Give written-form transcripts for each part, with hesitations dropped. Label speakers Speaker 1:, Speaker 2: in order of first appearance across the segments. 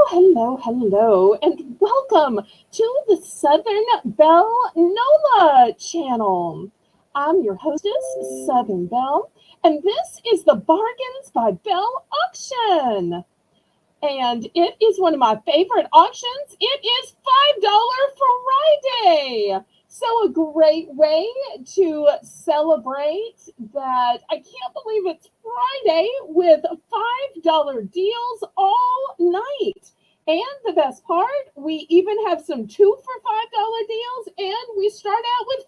Speaker 1: Hello, and welcome to the Southern Belle NOLA channel. I'm your hostess, Southern Belle, and this is the Bargains by Belle auction. And it is one of my favorite auctions. It is $5 Friday. So a great way to celebrate that. I can't believe it's Friday with $5 deals all night. And the best part, we even have some 2 for $5 deals, and we start out with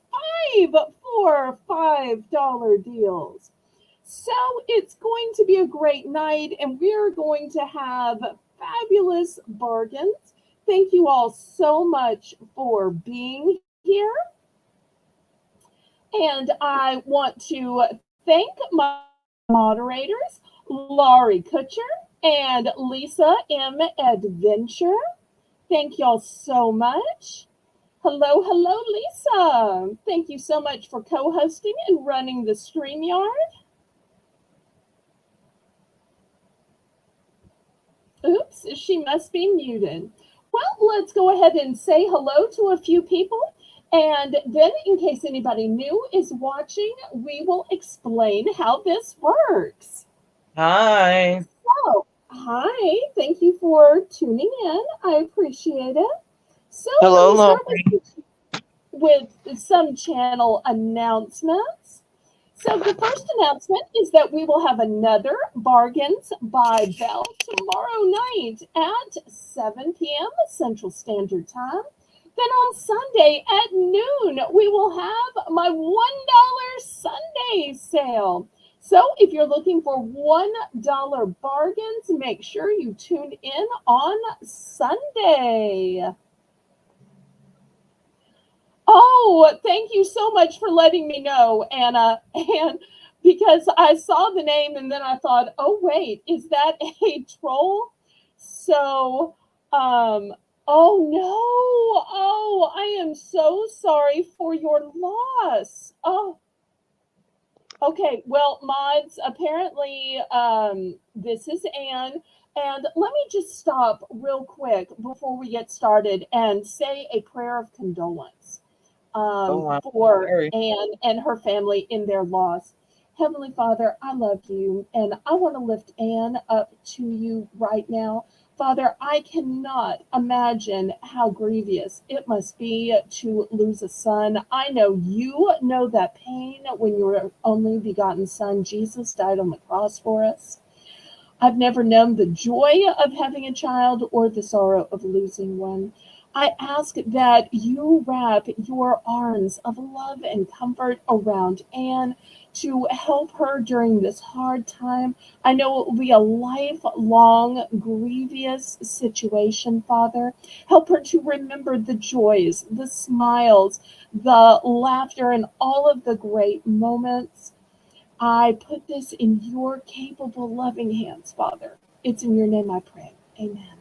Speaker 1: 5 for $5 deals. So it's going to be a great night, and we're going to have fabulous bargains. Thank you all so much for being here. And I want to thank my moderators, Laurie Kutcher and Lisa M. Adventure. Thank y'all so much. Hello, Lisa. Thank you so much for co-hosting and running the StreamYard. Oops, she must be muted. Well, let's go ahead and say hello to a few people. And then, in case anybody new is watching, we will explain how this works.
Speaker 2: Hi.
Speaker 1: So, hi. Thank you for tuning in. I appreciate it. So,
Speaker 2: hello,
Speaker 1: let me start with some channel announcements. So the first announcement is that we will have another Bargains by Belle tomorrow night at 7 p.m. Central Standard Time. Then on Sunday at noon, we will have my $1 Sunday sale. So if you're looking for $1 bargains, make sure you tune in on Sunday. Oh, thank you so much for letting me know, Anna. And because I saw the name and then I thought, oh, wait, is that a troll? So, oh, no. Oh, I am so sorry for your loss. Oh, okay. Well, mods, apparently this is Anne. And let me just stop real quick before we get started and say a prayer of condolence. For Anne and her family in their loss. Heavenly Father, I love you, and I want to lift Anne up to you right now. Father, I cannot imagine how grievous it must be to lose a son. I know you know that pain when your only begotten son, Jesus, died on the cross for us. I've never known the joy of having a child or the sorrow of losing one. I ask that you wrap your arms of love and comfort around Anne to help her during this hard time. I know it will be a lifelong, grievous situation, Father. Help her to remember the joys, the smiles, the laughter, and all of the great moments. I put this in your capable, loving hands, Father. It's in your name I pray. Amen.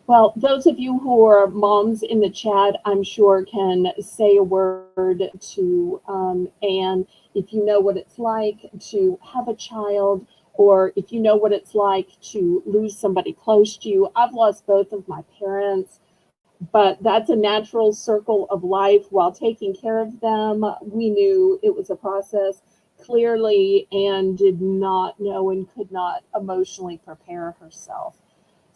Speaker 1: Well, those of you who are moms in the chat, I'm sure can say a word to Anne if you know what it's like to have a child, or if you know what it's like to lose somebody close to you. I've lost both of my parents, but that's a natural circle of life. While taking care of them, we knew it was a process. Clearly, Anne did not know and could not emotionally prepare herself.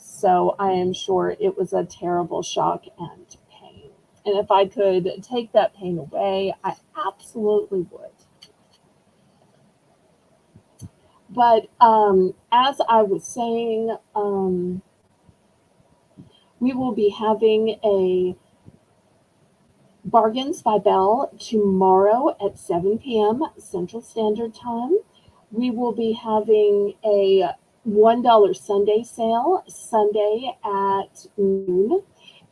Speaker 1: So I am sure it was a terrible shock and pain. And if I could take that pain away, I absolutely would. But as I was saying, we will be having a Bargains by Belle tomorrow at 7 p.m. Central Standard Time. We will be having a $1 Sunday sale Sunday at noon.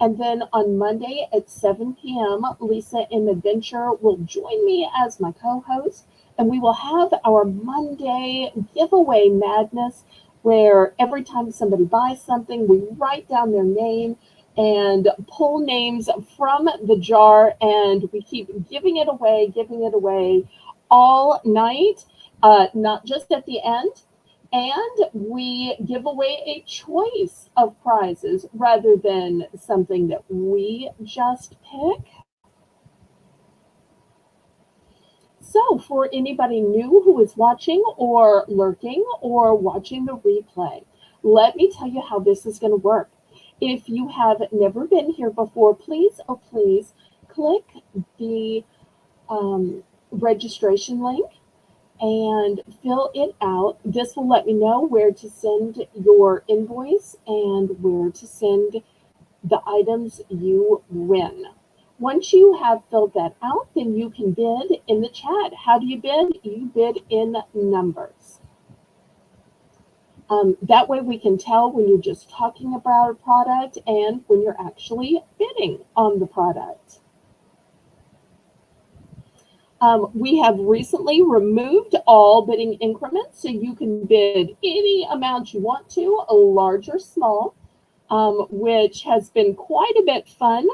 Speaker 1: And then on Monday at 7 p.m., Lisa M. Adventure will join me as my co-host. And we will have our Monday giveaway madness, where every time somebody buys something, we write down their name. and pull names from the jar, and we keep giving it away all night, not just at the end. And we give away a choice of prizes rather than something that we just pick. So, for anybody new who is watching or lurking or watching the replay, let me tell you how this is going to work. If you have never been here before, please, oh please, click the registration link and fill it out. This will let me know where to send your invoice and where to send the items you win. Once you have filled that out, then you can bid in the chat. How do you bid? You bid in numbers. That way we can tell when you're just talking about a product and when you're actually bidding on the product. We have recently removed all bidding increments, so you can bid any amount you want to, large or small, which has been quite a bit fun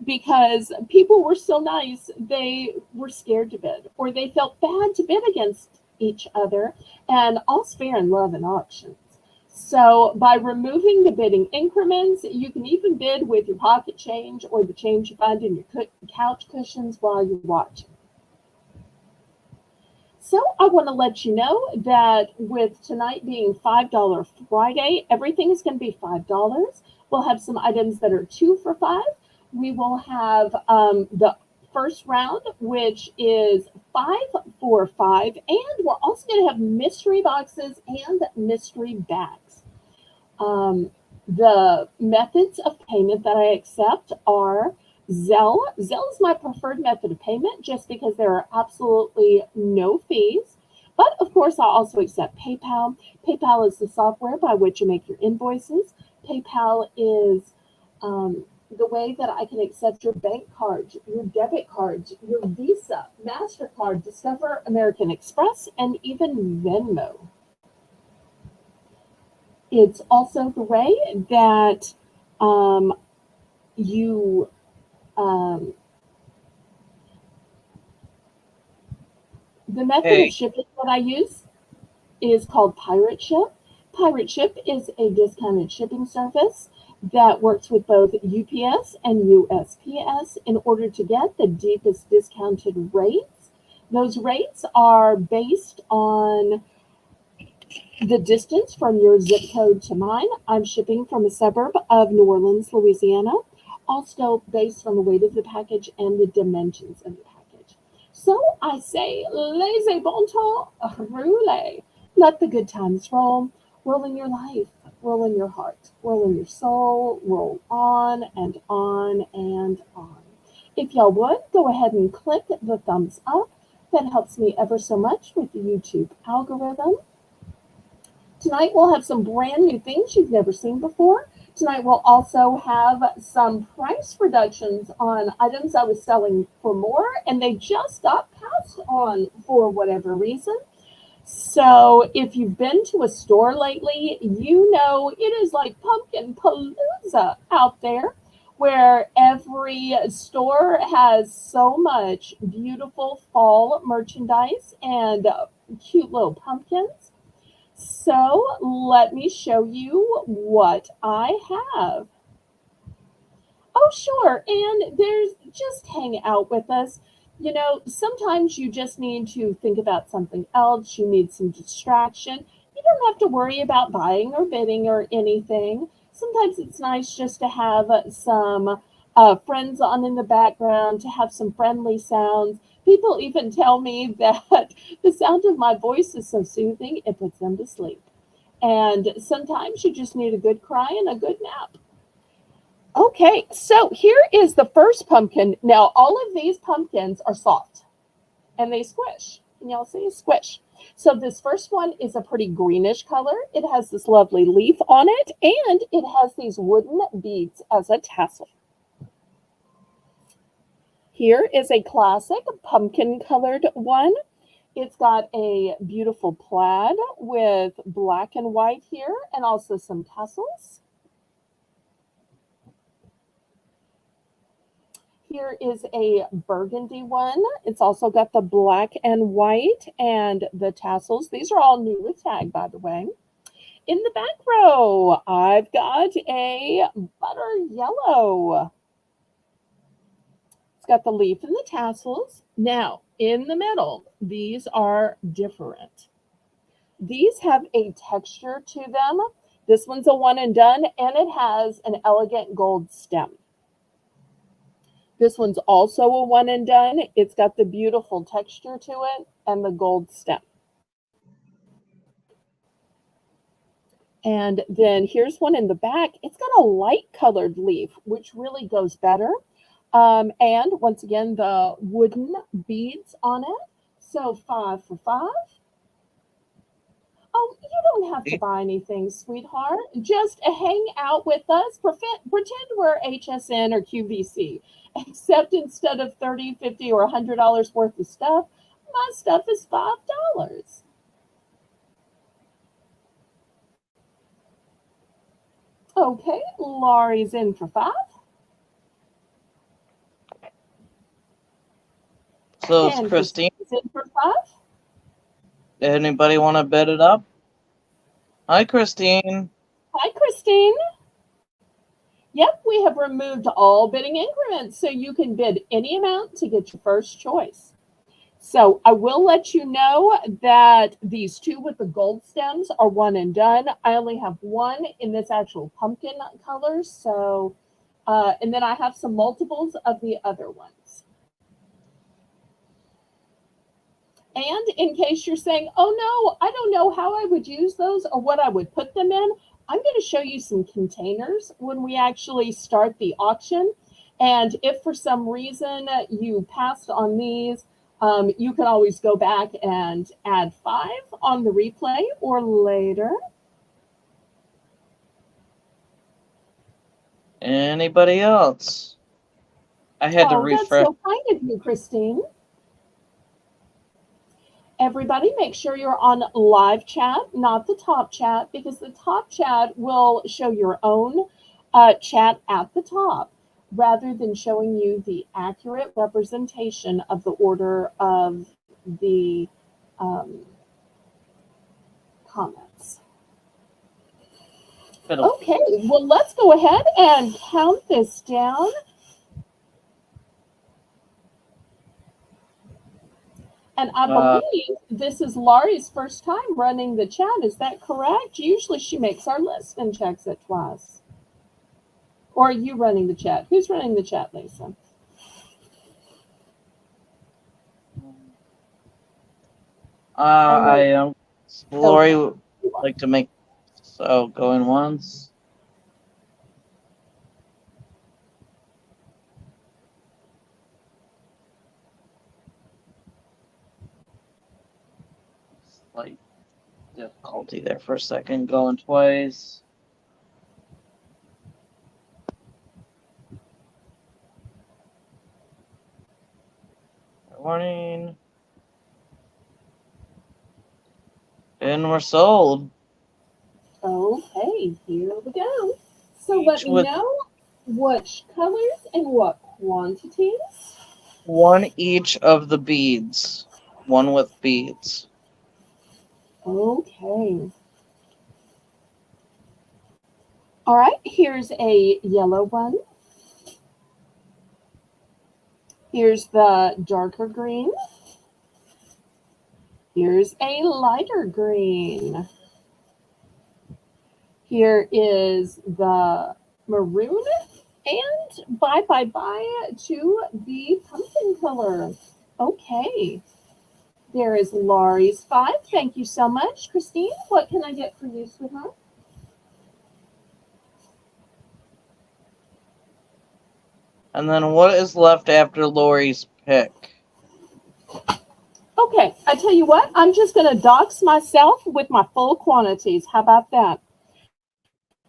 Speaker 1: because people were so nice, they were scared to bid, or they felt bad to bid against each other, and all's fair in love and auctions. So by removing the bidding increments, you can even bid with your pocket change or the change you find in your couch cushions while you're watching. So I want to let you know that with tonight being $5 Friday, everything is going to be $5. We'll have some items that are 2 for $5. We will have the first round, which is 5 for $5, and we're also going to have mystery boxes and mystery bags. The methods of payment that I accept are Zelle. Zelle is my preferred method of payment just because there are absolutely no fees. But of course, I also accept PayPal. PayPal is the software by which you make your invoices. PayPal is the way that I can accept your bank cards, your debit cards, your Visa, MasterCard, Discover, American Express, and even Venmo. It's also the way that the method of shipping that I use is called Pirate Ship. Pirate Ship is a discounted shipping service that works with both UPS and USPS in order to get the deepest discounted rates. Those rates are based on the distance from your zip code to mine. I'm shipping from a suburb of New Orleans, Louisiana, also based on the weight of the package and the dimensions of the package. So I say, laissez bon temps, roulez. Let the good times roll. Roll in your life, roll in your heart, roll in your soul, roll on and on and on. If y'all would, go ahead and click the thumbs up. That helps me ever so much with the YouTube algorithm. Tonight we'll have some brand new things you've never seen before. Tonight we'll also have some price reductions on items I was selling for more, and they just got passed on for whatever reason. So if you've been to a store lately, you know it is like pumpkin palooza out there, where every store has so much beautiful fall merchandise and cute little pumpkins. So let me show you what I have. Oh, sure. And there's just hang out with us. You know, sometimes you just need to think about something else. You need some distraction. You don't have to worry about buying or bidding or anything. Sometimes it's nice just to have some friends on in the background, to have some friendly sounds. People even tell me that the sound of my voice is so soothing, it puts them to sleep. And sometimes you just need a good cry and a good nap. Okay, so here is the first pumpkin. Now, all of these pumpkins are soft and they squish. Can y'all see? Squish. So this first one is a pretty greenish color. It has this lovely leaf on it, and it has these wooden beads as a tassel. Here is a classic pumpkin colored one. It's got a beautiful plaid with black and white here and also some tassels. here is a burgundy one. It's also got the black and white and the tassels. These are all new with tag, by the way. In the back row, I've got a butter yellow. It's got the leaf and the tassels. Now, in the middle, these are different. These have a texture to them. This one's a one and done, and it has an elegant gold stem. This one's also a one and done. It's got the beautiful texture to it and the gold stem. And then here's one in the back. It's got a light colored leaf, which really goes better. And once again, the wooden beads on it. So 5 for 5. Oh, you don't have to buy anything, sweetheart. Just hang out with us. Pretend we're HSN or QVC. Except instead of $30, $50, or $100 worth of stuff, my stuff is $5. Okay, Laurie's in for 5.
Speaker 2: So it's Christine.
Speaker 1: In for 5.
Speaker 2: Anybody want to bid it up? Hi, Christine.
Speaker 1: Hi, Christine. Yep, we have removed all bidding increments, so you can bid any amount to get your first choice. So I will let you know that these two with the gold stems are one and done. I only have one in this actual pumpkin color, so and then I have some multiples of the other ones. And in case you're saying, oh no, I don't know how I would use those or what I would put them in, I'm going to show you some containers when we actually start the auction. And if for some reason you passed on these, you can always go back and add 5 on the replay or later.
Speaker 2: Anybody else? I had to refresh.
Speaker 1: That's so kind of you, Christine. Everybody, make sure you're on live chat, not the top chat, because the top chat will show your own chat at the top rather than showing you the accurate representation of the order of the comments. Okay, well, let's go ahead and count this down. And I believe this is Laurie's first time running the chat. Is that correct? Usually she makes our list and checks it twice. Or are you running the chat? Who's running the chat, Lisa?
Speaker 2: I am. Lori would like to make, so going once. Slight difficulty there for a second, going twice. Warning. And we're sold.
Speaker 1: Okay, here we go. So let me know which colors and what quantities.
Speaker 2: One each of the beads. One with beads.
Speaker 1: Okay. All right, here's a yellow one. Here's the darker green. Here's a lighter green. Here is the maroon. And bye to the pumpkin color. Okay. There is Laurie's 5. Thank you so much. Christine, what can I get for you, sweetheart?
Speaker 2: And then what is left after Lori's pick?
Speaker 1: Okay, I tell you what, I'm just going to dox myself with my full quantities. How about that?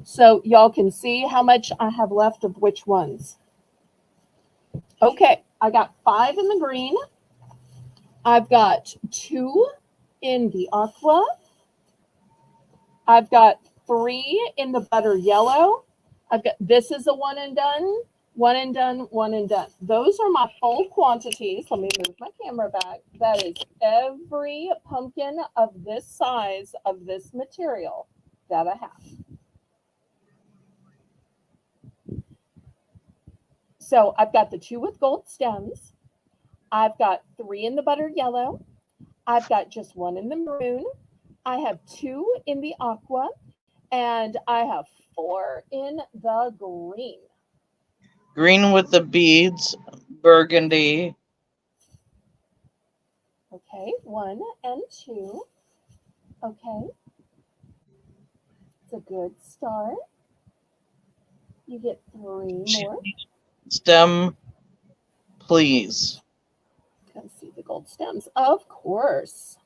Speaker 1: So y'all can see how much I have left of which ones. Okay, I got 5 in the green. I've got 2 in the aqua. I've got 3 in the butter yellow. This is a one and done. One and done, one and done. Those are my full quantities. Let me move my camera back. That is every pumpkin of this size of this material that I have. So I've got the 2 with gold stems. I've got 3 in the butter yellow. I've got just 1 in the maroon. I have 2 in the aqua. And I have 4 in the green.
Speaker 2: Green with the beads, burgundy.
Speaker 1: Okay, 1 and 2. Okay. It's a good start. You get 3 more.
Speaker 2: Stem, please.
Speaker 1: Let's see the gold stems. Of course.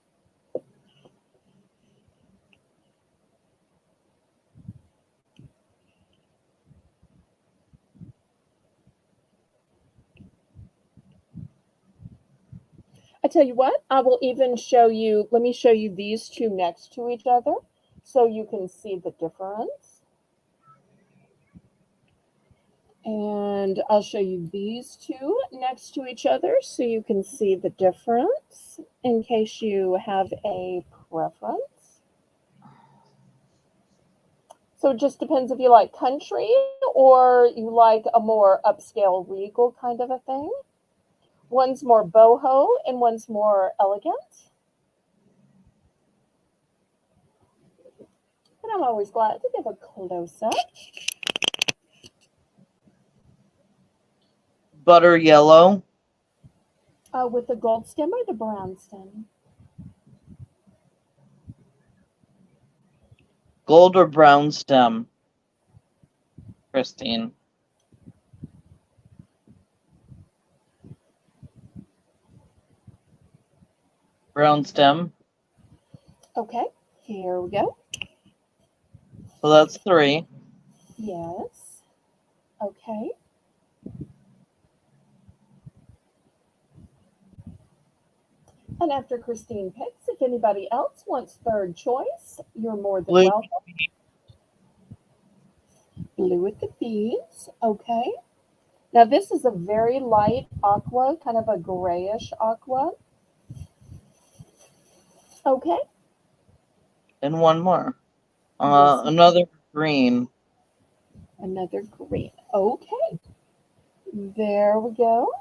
Speaker 1: I tell you what, I will even show you, let me show you these 2 next to each other so you can see the difference. And I'll show you these 2 next to each other so you can see the difference in case you have a preference. So it just depends if you like country or you like a more upscale regal kind of a thing. One's more boho and one's more elegant. But I'm always glad to give a close-up.
Speaker 2: Butter yellow.
Speaker 1: With the gold stem or the brown stem?
Speaker 2: Gold or brown stem, Christine? Brown stem.
Speaker 1: Okay, here we go.
Speaker 2: So that's 3.
Speaker 1: Yes. Okay. And after Christine picks, if anybody else wants third choice, you're more than
Speaker 2: Blue.
Speaker 1: welcome. Blue with the beads. Okay. Now this is a very light aqua, kind of a grayish aqua. Okay.
Speaker 2: And 1 more. Another green.
Speaker 1: Another green. Okay. There we go.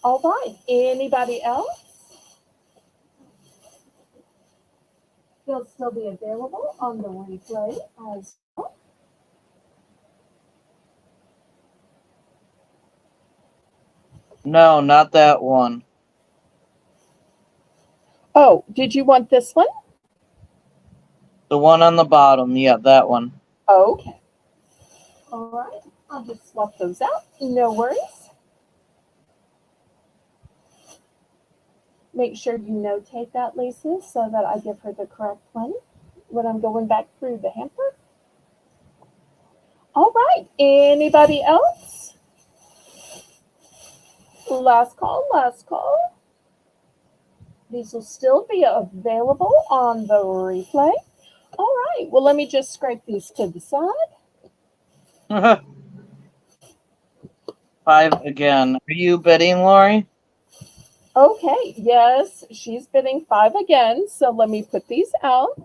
Speaker 1: All right. Anybody else? They'll still be available on the replay as well.
Speaker 2: No, not that one.
Speaker 1: Oh, did you want this one?
Speaker 2: The one on the bottom. Yeah, that one.
Speaker 1: Okay. All right. I'll just swap those out. No worries. Make sure you notate that, Lisa, so that I give her the correct one when I'm going back through the hamper. All right. Anybody else? Last call, last call. These will still be available on the replay. All right. Well, let me just scrape these to the side.
Speaker 2: 5 again. Are you bidding, Lori?
Speaker 1: Okay. Yes, she's bidding 5 again. So let me put these out.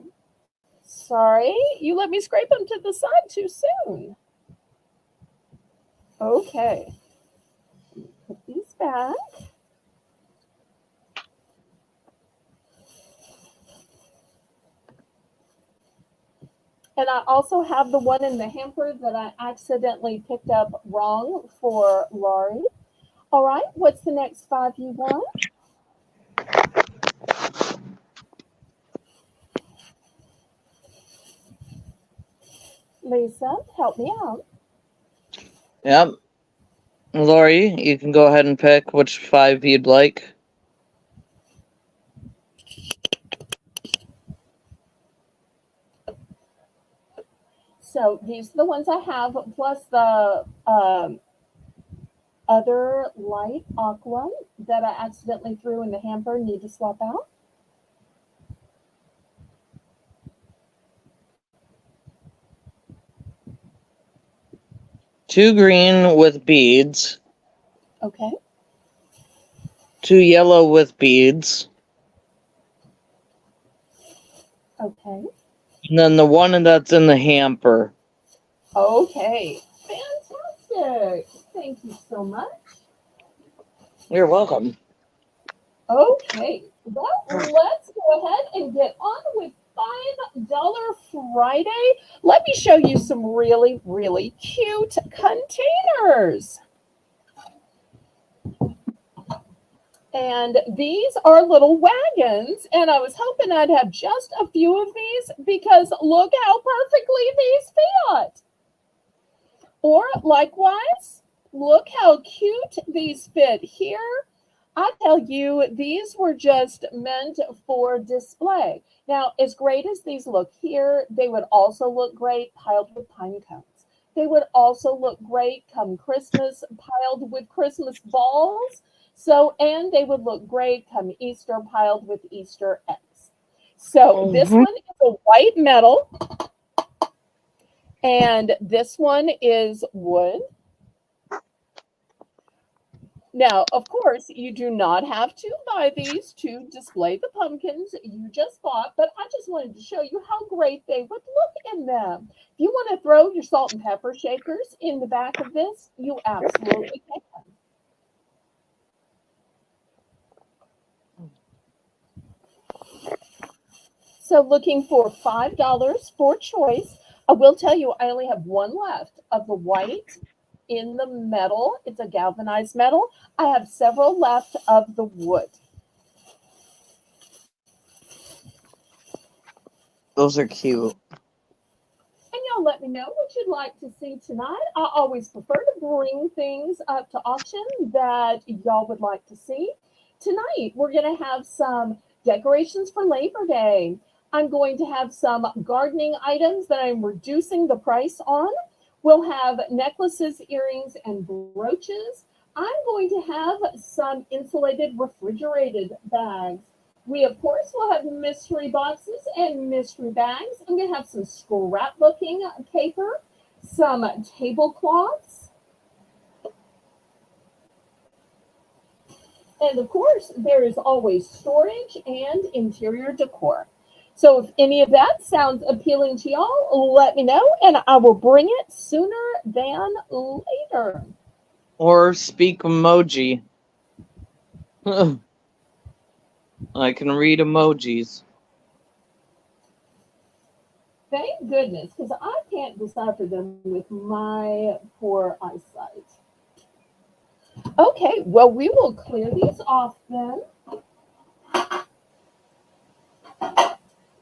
Speaker 1: Sorry, you let me scrape them to the side too soon. Okay. Put these back. And I also have the one in the hamper that I accidentally picked up wrong for Laurie. All right, what's the next 5 you want? Lisa, help me out.
Speaker 2: Yep. Lori, you can go ahead and pick which 5 you'd like.
Speaker 1: So these are the ones I have, plus the other light aqua that I accidentally threw in the hamper and need to swap out.
Speaker 2: 2 green with beads,
Speaker 1: Okay.
Speaker 2: 2 yellow with beads,
Speaker 1: Okay.
Speaker 2: and then the one that's in the hamper.
Speaker 1: Okay. Fantastic. Thank you so much.
Speaker 2: You're welcome.
Speaker 1: Okay. Well, let's go ahead and get on with $5 Friday. Let me show you some really, really cute containers. And these are little wagons, and I was hoping I'd have just a few of these because look how perfectly these fit. Or likewise, look how cute these fit here. I tell you, these were just meant for display. Now, as great as these look here, they would also look great piled with pine cones. They would also look great come Christmas, piled with Christmas balls. So, and they would look great come Easter, piled with Easter eggs. So, this
Speaker 2: Mhm.
Speaker 1: one is a white metal, and this one is wood. Now, of course, you do not have to buy these to display the pumpkins you just bought, but I just wanted to show you how great they would look in them. If you want to throw your salt and pepper shakers in the back of this, you absolutely can. So looking for $5 for choice. I will tell you, I only have one left of the white in the metal. It's a galvanized metal. I have several left of the wood.
Speaker 2: Those are cute.
Speaker 1: And y'all let me know what you'd like to see tonight. I always prefer to bring things up to auction that y'all would like to see. Tonight, we're going to have some decorations for Labor Day. I'm going to have some gardening items that I'm reducing the price on. We'll have necklaces, earrings, and brooches. I'm going to have some insulated refrigerated bags. We, of course, will have mystery boxes and mystery bags. I'm going to have some scrapbooking paper, some tablecloths, and of course, there is always storage and interior decor. So if any of that sounds appealing to y'all, let me know, and I will bring it sooner than later.
Speaker 2: Or speak emoji. I can read emojis.
Speaker 1: Thank goodness, because I can't decipher them with my poor eyesight. Okay, well, we will clear these off then.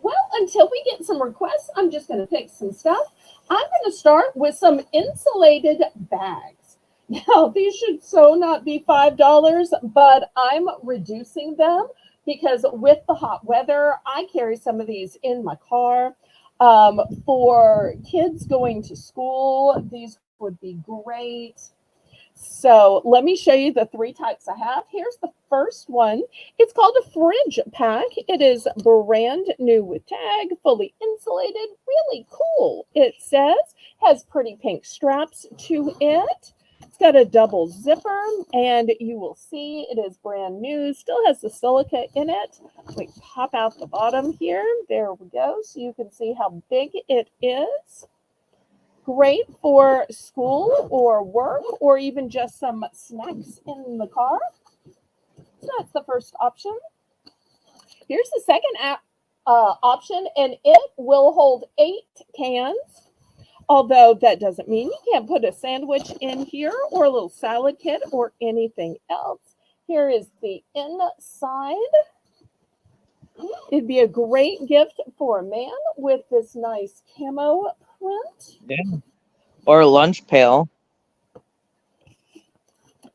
Speaker 1: Well, until we get some requests, I'm just going to pick some stuff. I'm going to start with some insulated bags. Now, these should so not be $5, but I'm reducing them because with the hot weather, I carry some of these in my car. For kids going to school, these would be great. So let me show you the three types I have. Here's the first one. It's called a fridge pack. It is brand new with tag, fully insulated, really cool. It says, has pretty pink straps to it. It's got a double zipper, and you will see it is brand new. Still has the silica in it. We pop out the bottom here. There we go. So you can see how big it is. Great for school or work or even just some snacks in the car. So that's the first option. Here's the second option, and it will hold 8 cans. Although that doesn't mean you can't put a sandwich in here or a little salad kit or anything else. Here is the inside. It'd be a great gift for a man with this nice camo print.
Speaker 2: Yeah. Or a lunch pail.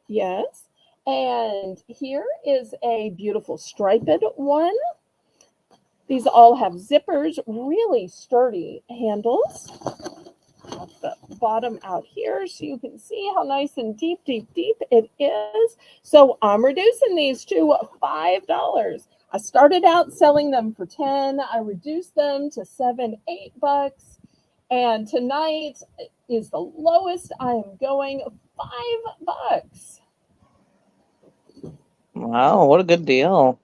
Speaker 1: Yes. And here is a beautiful striped one. These all have zippers, really sturdy handles. At the bottom out here so you can see how nice and deep it is. So I'm reducing these to $5. I started out selling them for 10. I reduced them to $7, $8. And tonight, is the lowest. I am going $5.
Speaker 2: Wow, what a good deal.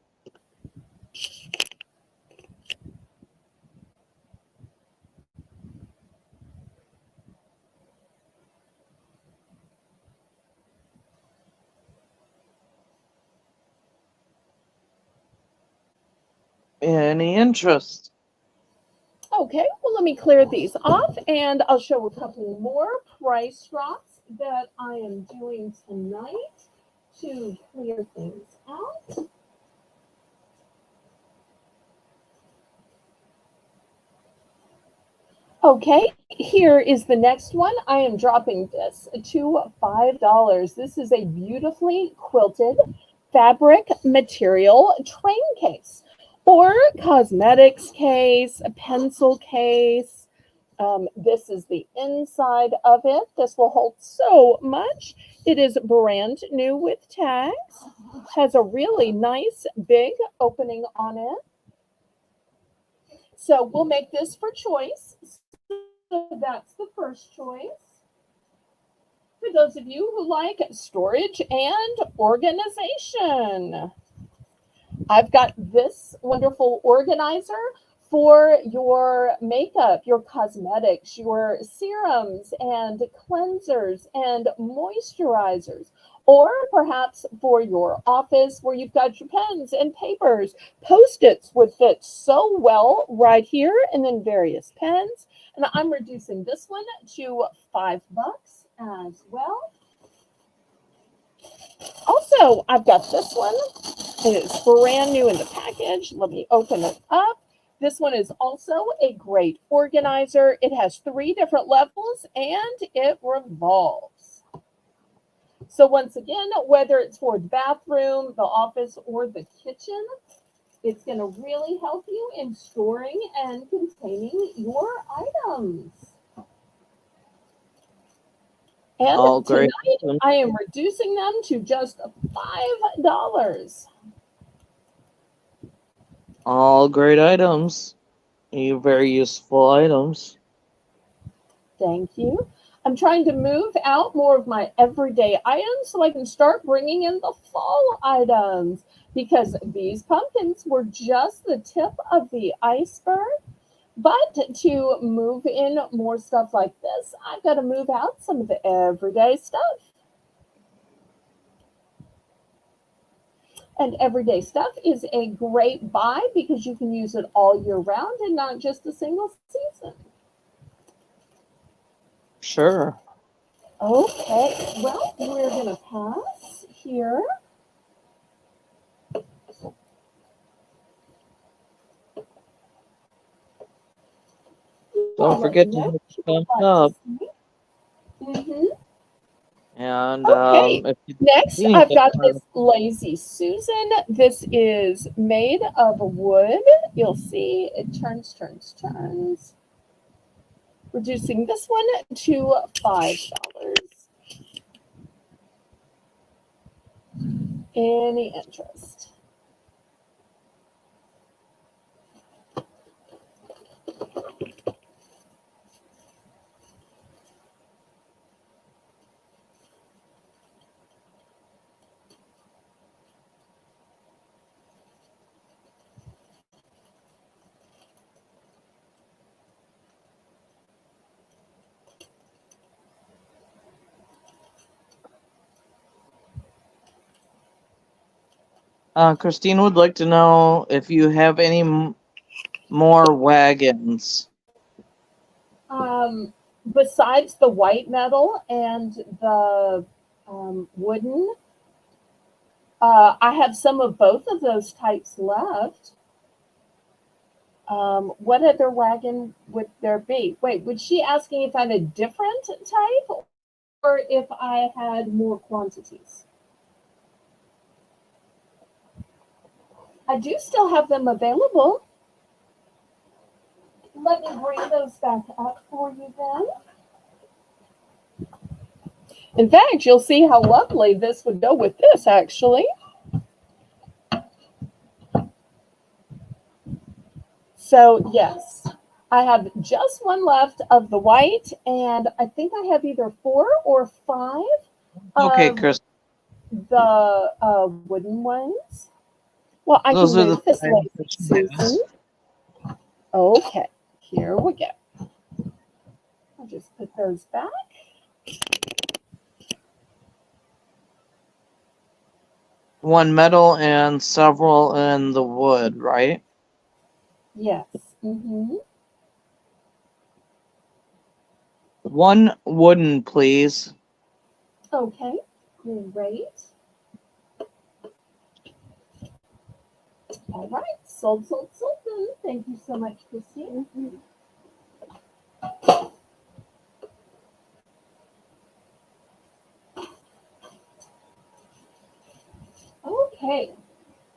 Speaker 2: Any interest?
Speaker 1: Okay, well, let me clear these off and I'll show a couple more price drops that I am doing tonight to clear things out. Okay, here is the next one. I am dropping this to $5. This is a beautifully quilted fabric material train case or cosmetics case, a pencil case. This is the inside of it. This will hold so much. It is brand new with tags, has a really nice big opening on it. So we'll make this for choice. So that's the first choice. For those of you who like storage and organization, I've got this wonderful organizer for your makeup, your cosmetics, your serums and cleansers and moisturizers, or perhaps for your office where you've got your pens and papers. Post-its would fit so well right here, and then various pens. And I'm reducing this one to $5 as well. Also, I've got this one. It is brand new in the package. Let me open it up. This one is also a great organizer. It has 3 different levels and it revolves. So once again, whether it's for the bathroom, the office, or the kitchen, it's going to really help you in storing and containing your items. And
Speaker 2: great.
Speaker 1: tonight, I am reducing them to just $5.
Speaker 2: All great items. Very useful items.
Speaker 1: Thank you. I'm trying to move out more of my everyday items so I can start bringing in the fall items, because these pumpkins were just the tip of the iceberg. But to move in more stuff like this, I've got to move out some of the everyday stuff. And everyday stuff is a great buy because you can use it all year round and not just a single season.
Speaker 2: Sure.
Speaker 1: Okay, well, we're going to pass here.
Speaker 2: Don't forget to hit the thumbs up.
Speaker 1: Mm-hmm.
Speaker 2: And
Speaker 1: Okay.
Speaker 2: if you
Speaker 1: Next,
Speaker 2: need
Speaker 1: I've got
Speaker 2: more,
Speaker 1: this Lazy Susan. This is made of wood. You'll see it turns. Reducing this one to $5. Any interest?
Speaker 2: Christine would like to know if you have any more wagons.
Speaker 1: Besides the white metal and the wooden, I have some of both of those types left. What other wagon would there be? Wait, was she asking if I had a different type or if I had more quantities? I do still have them available. Let me bring those back up for you then. In fact, you'll see how lovely this would go with this, actually. So, yes, I have just one left of the white, and I think I have either 4 or 5
Speaker 2: Okay,
Speaker 1: of
Speaker 2: Chris.
Speaker 1: the wooden ones. Well, I can
Speaker 2: Those are the
Speaker 1: move this
Speaker 2: five
Speaker 1: way,
Speaker 2: that she
Speaker 1: Susan.
Speaker 2: has.
Speaker 1: Okay, here we go. I'll just put those back.
Speaker 2: One metal and several in the wood, right?
Speaker 1: Yes. Mm-hmm.
Speaker 2: One wooden, please.
Speaker 1: Okay, great. All right, sold, sold, sold. Thank you so much, Christine. Okay,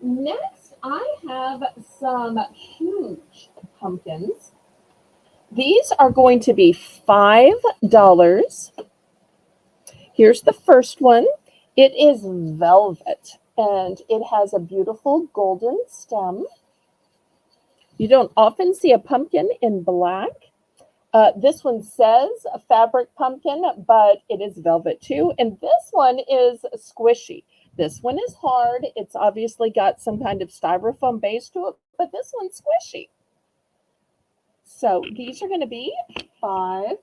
Speaker 1: next I have some huge pumpkins. These are going to be $5. Here's the first one. It is velvet and it has a beautiful golden stem. You don't often see a pumpkin in black. This one says a fabric pumpkin, but it is velvet too. And this one is squishy. This one is hard. It's obviously got some kind of styrofoam base to it, but this one's squishy. So these are going to be $5.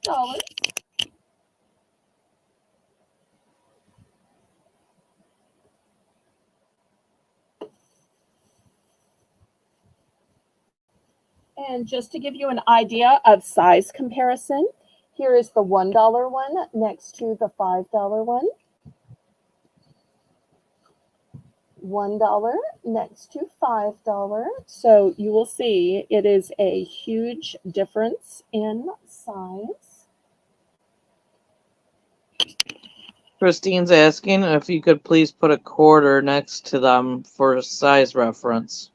Speaker 1: And just to give you an idea of size comparison, here is the $1 one next to the $5 one. $1 next to $5. So you will see it is a huge difference in size.
Speaker 2: Christine's asking if you could please put a quarter next to them for size reference.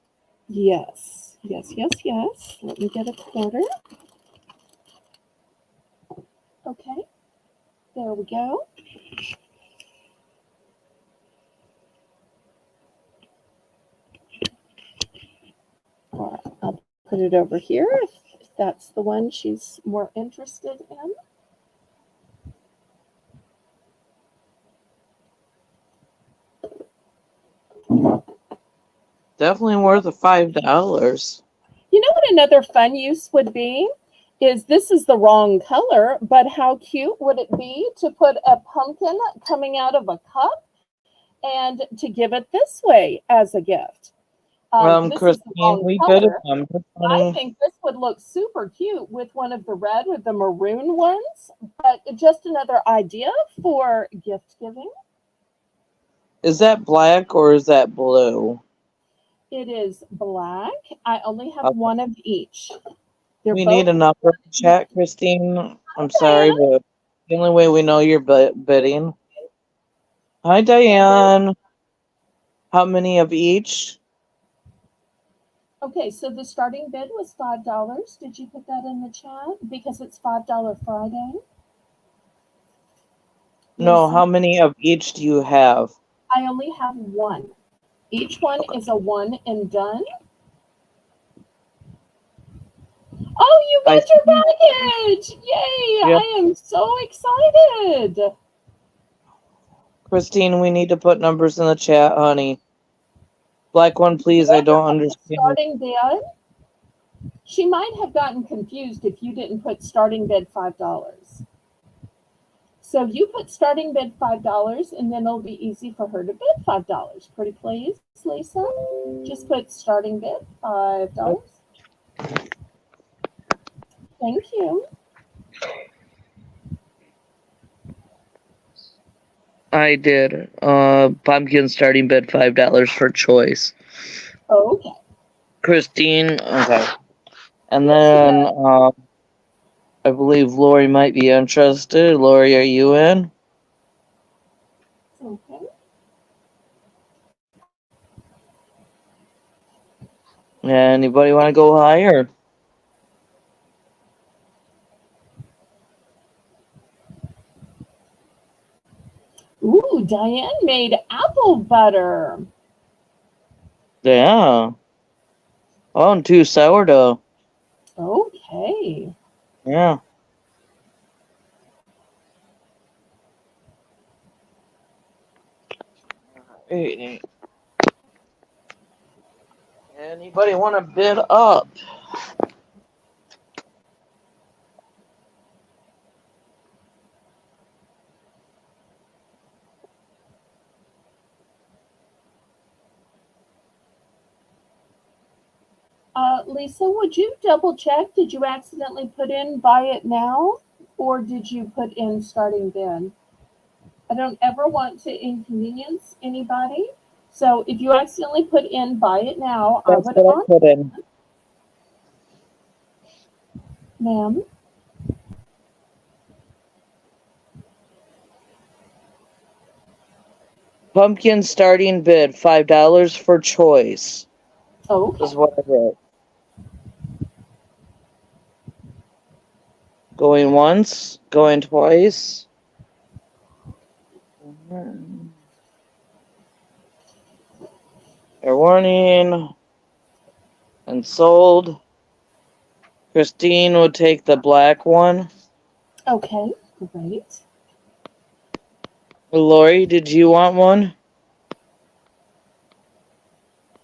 Speaker 1: Yes, yes, yes, yes. Let me get a quarter. Okay, there we go. All right, I'll put it over here if that's the one she's more interested in.
Speaker 2: Definitely worth the $5.
Speaker 1: You know what another fun use would be? Is this is the wrong color, but how cute would it be to put a pumpkin coming out of a cup and to give it this way as a gift? This is the
Speaker 2: Christine,
Speaker 1: wrong
Speaker 2: we did it.
Speaker 1: color. I think this would look super cute with one of the red with the maroon ones, but just another idea for gift giving.
Speaker 2: Is that black or is that blue?
Speaker 1: It is black. I only have
Speaker 2: Okay.
Speaker 1: one of each. They're
Speaker 2: We
Speaker 1: both
Speaker 2: need a number in chat, Christine. I'm sorry,
Speaker 1: Diane.
Speaker 2: but the only way we know you're bidding. Hi, Diane. How many of each?
Speaker 1: Okay, so the starting bid was $5. Did you put that in the chat? Because it's $5 Friday.
Speaker 2: No,
Speaker 1: Lisa?
Speaker 2: how many of each do you have?
Speaker 1: I only have one. Each one is a one and done. Oh, you got your package! Yay!
Speaker 2: Yep.
Speaker 1: I am so excited.
Speaker 2: Christine, we need to put numbers in the chat, honey. Black one, please. I don't understand.
Speaker 1: Starting bid. She might have gotten confused if you didn't put starting bid $5. So you put starting bid $5, and then it'll be easy for her to bid $5. Pretty please, Lisa? Just put starting bid $5. Thank you.
Speaker 2: I did. Pumpkin starting bid $5 for choice.
Speaker 1: Okay.
Speaker 2: Christine, okay. And then I believe Lori might be interested. Lori, are you in?
Speaker 1: Okay.
Speaker 2: Anybody want to go higher?
Speaker 1: Ooh, Diane made apple butter.
Speaker 2: Yeah. Oh, and 2 sourdough.
Speaker 1: Okay.
Speaker 2: Yeah. Hey, anybody want to bid up?
Speaker 1: Lisa, would you double check? Did you accidentally put in buy it now? Or did you put in starting bid? I don't ever want to inconvenience anybody. So if you accidentally put in buy it now, I
Speaker 2: That's
Speaker 1: would
Speaker 2: what I
Speaker 1: honor,
Speaker 2: put in.
Speaker 1: ma'am.
Speaker 2: Pumpkin starting bid, $5 for choice.
Speaker 1: Okay.
Speaker 2: Is what I wrote. Going once, going twice. Fair warning. And sold. Christine would take the black one.
Speaker 1: Okay, great.
Speaker 2: Lori, did you want one?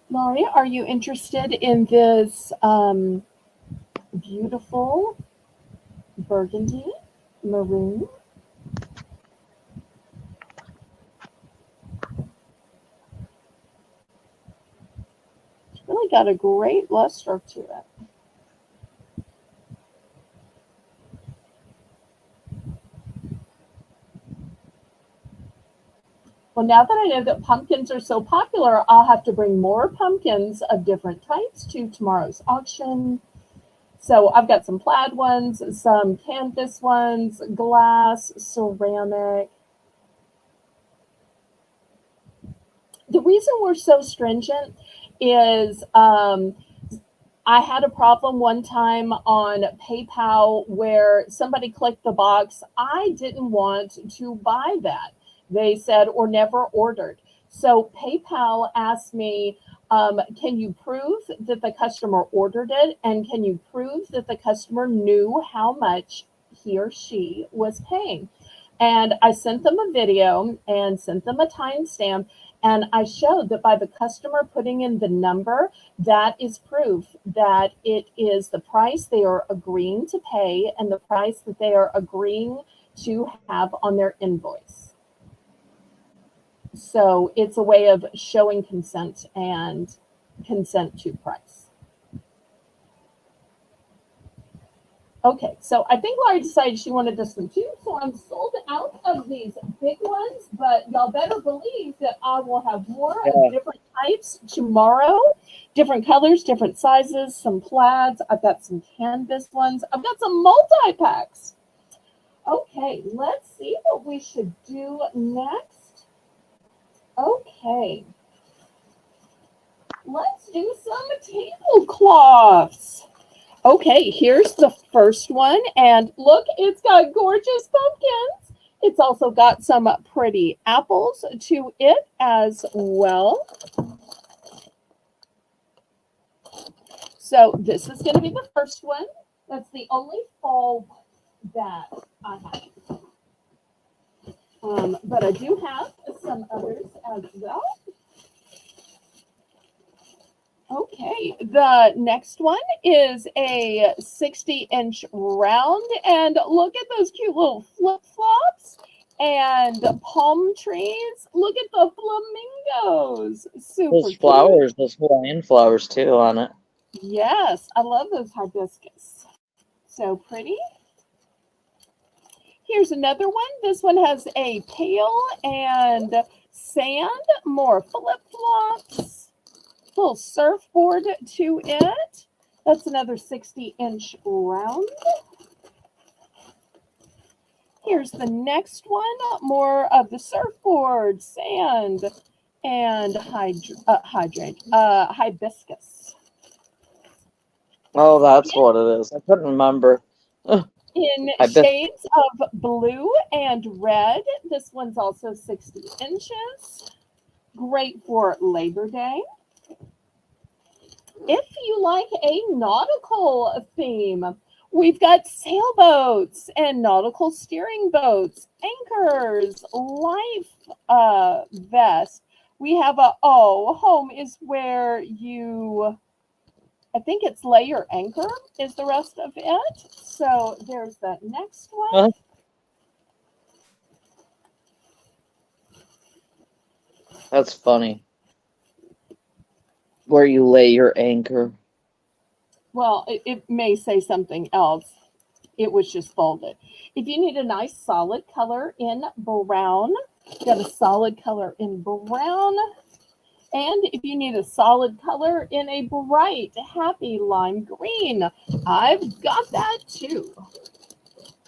Speaker 1: Laurie, are you interested in this beautiful burgundy maroon? It's really got a great luster to it. Well, now that I know that pumpkins are so popular, I'll have to bring more pumpkins of different types to tomorrow's auction. So I've got some plaid ones, some canvas ones, glass, ceramic. The reason we're so stringent is I had a problem one time on PayPal where somebody clicked the box. I didn't want to buy that. They said, or never ordered. So PayPal asked me, can you prove that the customer ordered it? And can you prove that the customer knew how much he or she was paying? And I sent them a video and sent them a timestamp. And I showed that by the customer putting in the number, that is proof that it is the price they are agreeing to pay and the price that they are agreeing to have on their invoice. So it's a way of showing consent and consent to price. Okay, so I think Laurie decided she wanted this one too, so I'm sold out of these big ones, but y'all better believe that I will have more of different types tomorrow, different colors, different sizes, some plaids. I've got some canvas ones. I've got some multi-packs. Okay, let's see what we should do next. Okay, let's do some tablecloths. Okay, here's the first one. And look, it's got gorgeous pumpkins. It's also got some pretty apples to it as well. So this is going to be the first one. That's the only fall that I have. But I do have some others as well. Okay, the next one is a 60-inch round, and look at those cute little flip-flops and palm trees. Look at the flamingos. Super
Speaker 2: Those flowers, those Hawaiian flowers too on it.
Speaker 1: Yes, I love those hibiscus. So pretty. Here's another one. This one has a pail and sand, more flip-flops. Full surfboard to it. That's another 60-inch round. Here's the next one. More of the surfboard, sand, and hibiscus.
Speaker 2: Oh, that's what it is. I couldn't remember.
Speaker 1: In shades of blue and red. This one's also 60 inches. Great for Labor Day. If you like a nautical theme, we've got sailboats and nautical steering boats, anchors, life vests. We have home is where you, I think it's lay your anchor is the rest of it. So there's that next one.
Speaker 2: That's funny. Where you lay your anchor.
Speaker 1: Well, it may say something else. It was just folded. If you need a nice solid color in brown, got a solid color in brown. And if you need a solid color in a bright, happy lime green, I've got that too.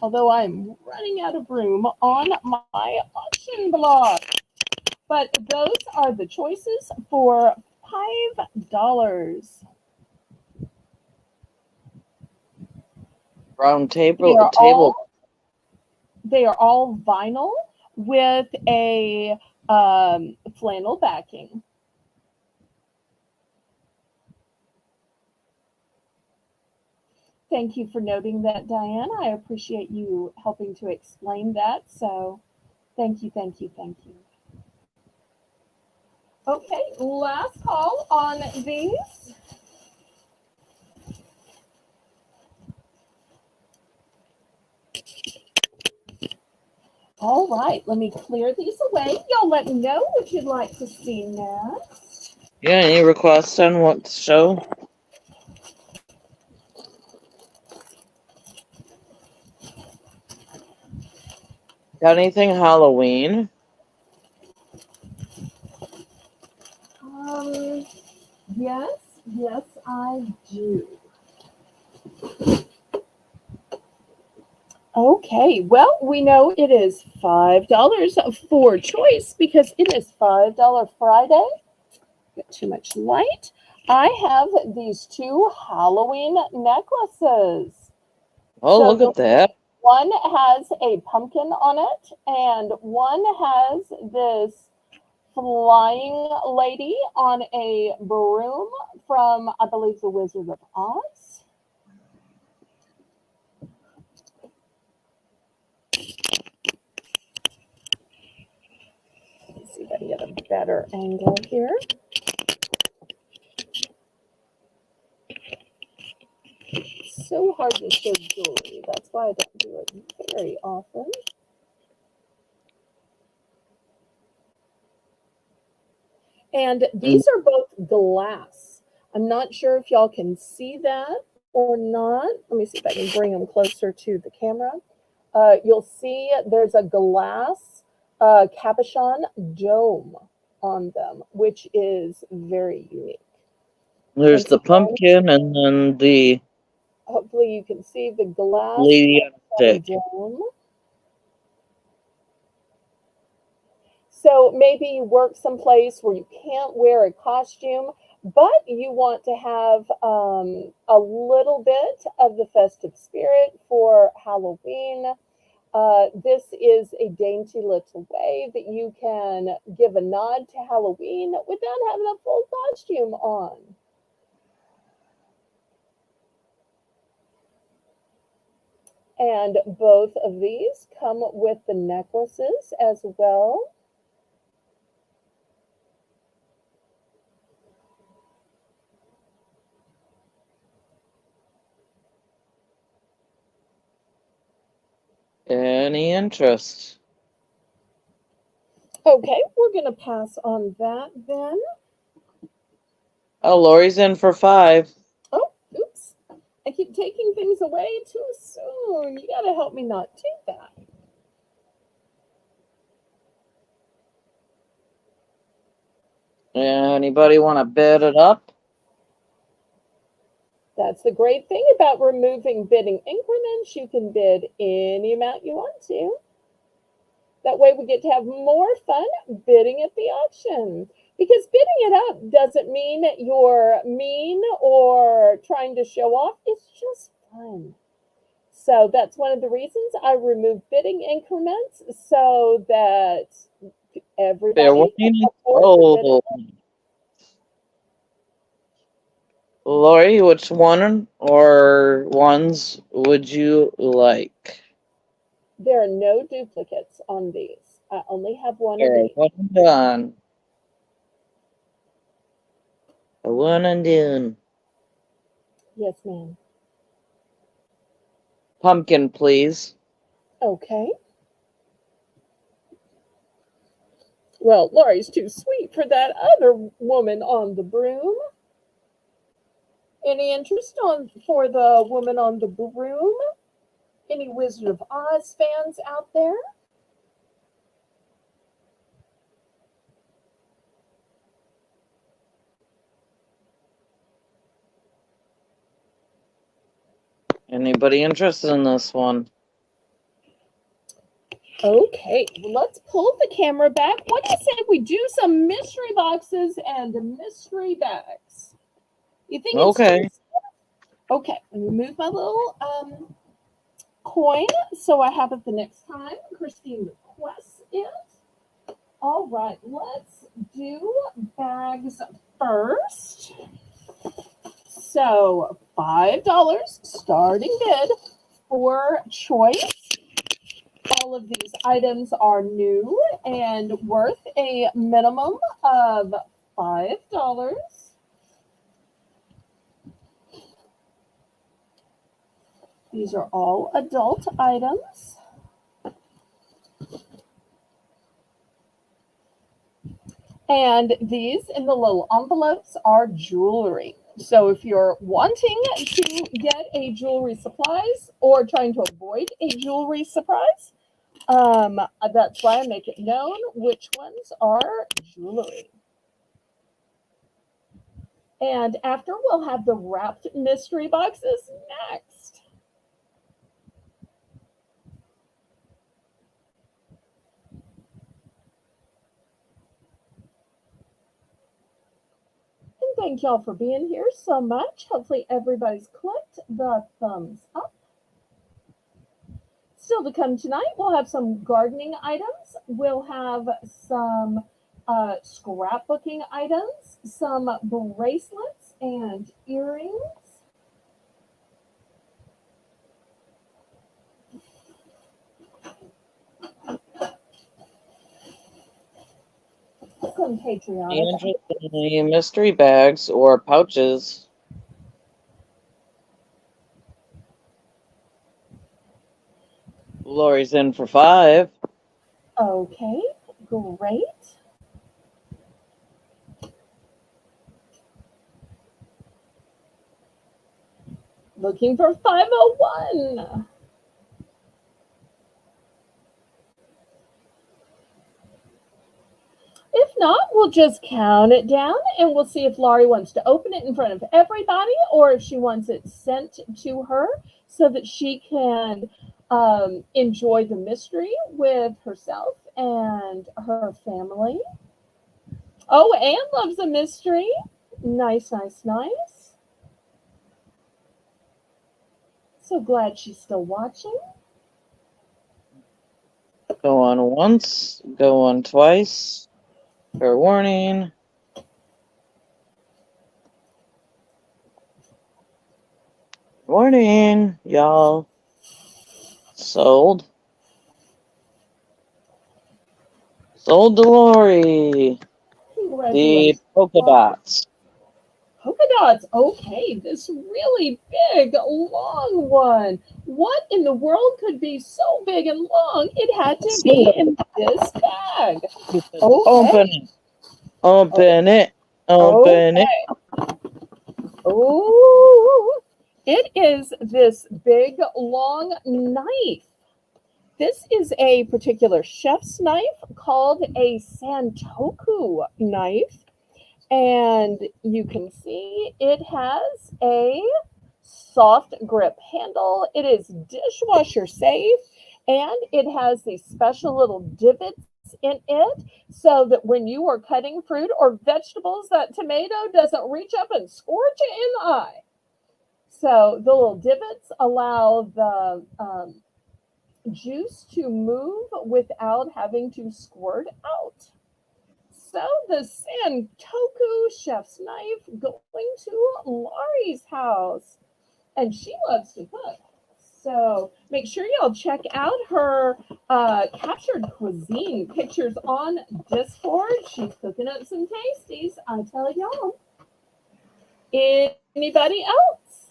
Speaker 1: Although I'm running out of room on my auction block. But those are the choices for $5.
Speaker 2: Round
Speaker 1: They
Speaker 2: table.
Speaker 1: are all vinyl with a flannel backing. Thank you for noting that, Diane. I appreciate you helping to explain that. So thank you, thank you, thank you. Okay, last call on these. All right, let me clear these away. Y'all let me know what you'd like to see next.
Speaker 2: Yeah, any requests on what show? Got anything Halloween?
Speaker 1: Yes, yes, I do. Okay, well, we know it is $5 for choice because it is $5 Friday. Got too much light. I have these two Halloween necklaces.
Speaker 2: Oh,
Speaker 1: So
Speaker 2: look at that.
Speaker 1: one has a pumpkin on it, and one has this flying lady on a broom from, I believe, The Wizard of Oz. Let's see if I can get a better angle here. So hard to show jewelry. That's why I don't do it very often. And these are both glass. I'm not sure if y'all can see that or not. Let me see if I can bring them closer to the camera. You'll see there's a glass cabochon dome on them, which is very unique.
Speaker 2: There's
Speaker 1: Once
Speaker 2: the
Speaker 1: again,
Speaker 2: pumpkin and then the
Speaker 1: hopefully you can see the glass
Speaker 2: lady on a stick.
Speaker 1: dome. So maybe you work someplace where you can't wear a costume, but you want to have a little bit of the festive spirit for Halloween. This is a dainty little way that you can give a nod to Halloween without having a full costume on. And both of these come with the necklaces as well.
Speaker 2: Any interest?
Speaker 1: Okay, we're going to pass on that then.
Speaker 2: Oh, Lori's in for 5.
Speaker 1: Oh, oops. I keep taking things away too soon. You got to help me not do that.
Speaker 2: Anybody want to bid it up?
Speaker 1: That's the great thing about removing bidding increments. You can bid any amount you want to. That way we get to have more fun bidding at the auction. Because bidding it up doesn't mean that you're mean or trying to show off. It's just fun. So that's one of the reasons I remove bidding increments so that everybody can afford to bid it up.
Speaker 2: Lori, which one or ones would you like?
Speaker 1: There are no duplicates on these. I only have one of
Speaker 2: Here,
Speaker 1: these.
Speaker 2: one and done. One and done.
Speaker 1: Yes, ma'am.
Speaker 2: Pumpkin, please.
Speaker 1: Okay. Well, Lori's too sweet for that other woman on the broom. Any interest for the woman on the broom? Any Wizard of Oz fans out there?
Speaker 2: Anybody interested in this one?
Speaker 1: Okay, well, let's pull the camera back. What do you say we do some mystery boxes and mystery bags? You think
Speaker 2: Okay.
Speaker 1: it's okay? Let me move my little coin so I have it the next time Christine requests it. All right, let's do bags first. So $5 starting bid for choice. All of these items are new and worth a minimum of $5. These are all adult items. And these in the little envelopes are jewelry. So if you're wanting to get a jewelry surprise or trying to avoid a jewelry surprise, that's why I make it known which ones are jewelry. And after, we'll have the wrapped mystery boxes next. And thank y'all for being here so much. Hopefully everybody's clicked the thumbs up. Still to come tonight, we'll have some gardening items. We'll have some scrapbooking items, some bracelets and earrings. Some patriotic.
Speaker 2: Interested in any mystery bags or pouches? Lori's in for 5.
Speaker 1: Okay, great. Looking for 501. If not, we'll just count it down and we'll see if Laurie wants to open it in front of everybody or if she wants it sent to her so that she can enjoy the mystery with herself and her family. Oh, Anne loves a mystery. Nice, nice, nice. So glad she's still watching.
Speaker 2: Go on once, go on twice. Fair warning. Warning, y'all. Sold. Sold to Lori. The polka dots.
Speaker 1: Polka dots. Okay, this really big, long one. What in the world could be so big and long? It had to be in this bag. Okay.
Speaker 2: Open it. Open it. Open it.
Speaker 1: Oh, it is this big, long knife. This is a particular chef's knife called a Santoku knife. And you can see it has a soft grip handle. It is dishwasher safe. And it has these special little divots in it so that when you are cutting fruit or vegetables, that tomato doesn't reach up and scorch it in the eye. So the little divots allow the juice to move without having to squirt out. So the Santoku chef's knife going to Laurie's house. And she loves to cook. So make sure y'all check out her captured cuisine pictures on Discord. She's cooking up some tasties, I tell y'all. Anybody else?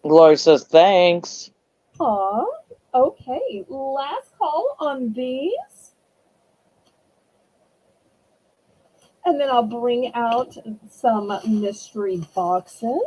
Speaker 2: Lori says thanks.
Speaker 1: Aw, okay. Last call on these. And then I'll bring out some mystery boxes.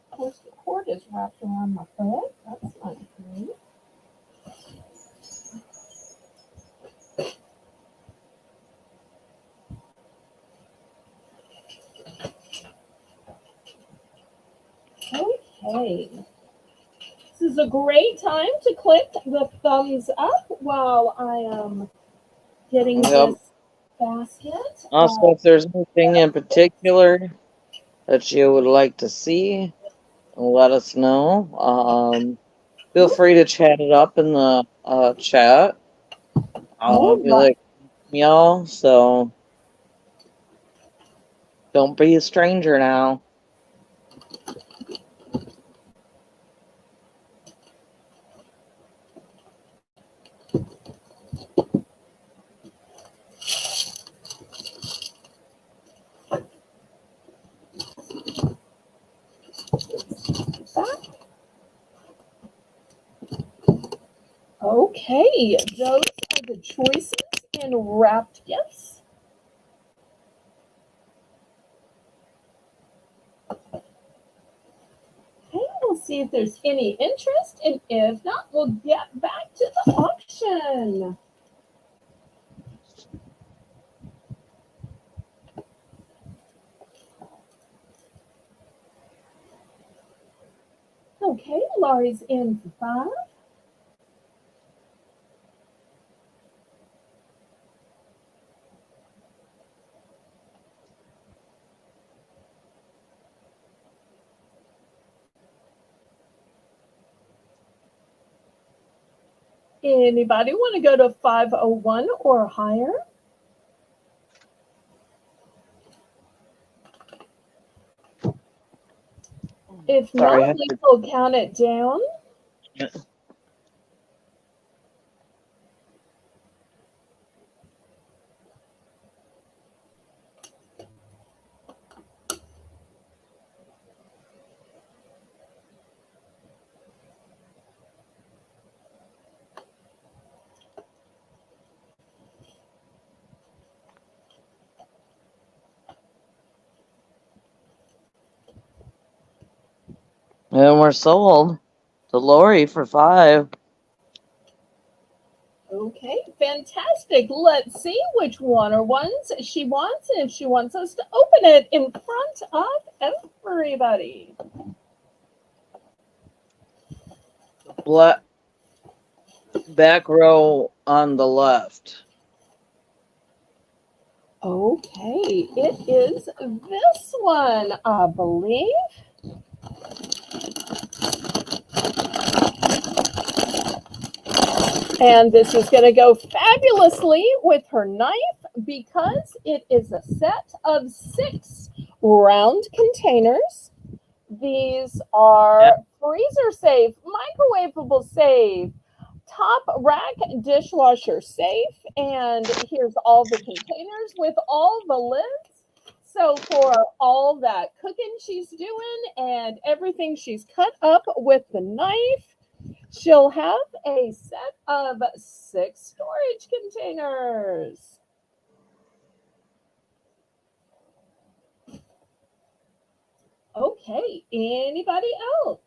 Speaker 1: Of course, the cord is wrapped around my foot. That's not great. Okay. This is a great time to click the thumbs up while I am getting this basket.
Speaker 2: Also, if there's anything in particular that you would like to see, let us know. Feel free to chat it up in the chat. I'll be like, y'all, so don't be a stranger now.
Speaker 1: Okay, those are the choices in wrapped gifts. Okay, we'll see if there's any interest, and if not, we'll get back to the auction. Okay, Laurie's in for 5. Anybody want to go to 501 or higher? If not, we will count it down.
Speaker 2: Yeah. And we're sold to Lori for 5.
Speaker 1: Okay, fantastic. Let's see which one or ones she wants, and if she wants us to open it in front of everybody.
Speaker 2: Back row on the left.
Speaker 1: Okay, it is this one, I believe. And this is going to go fabulously with her knife because it is a set of 6 round containers. These are freezer safe, microwavable safe, top rack dishwasher safe, and here's all the containers with all the lids. So for all that cooking she's doing and everything she's cut up with the knife, she'll have a set of 6 storage containers. Okay, anybody else?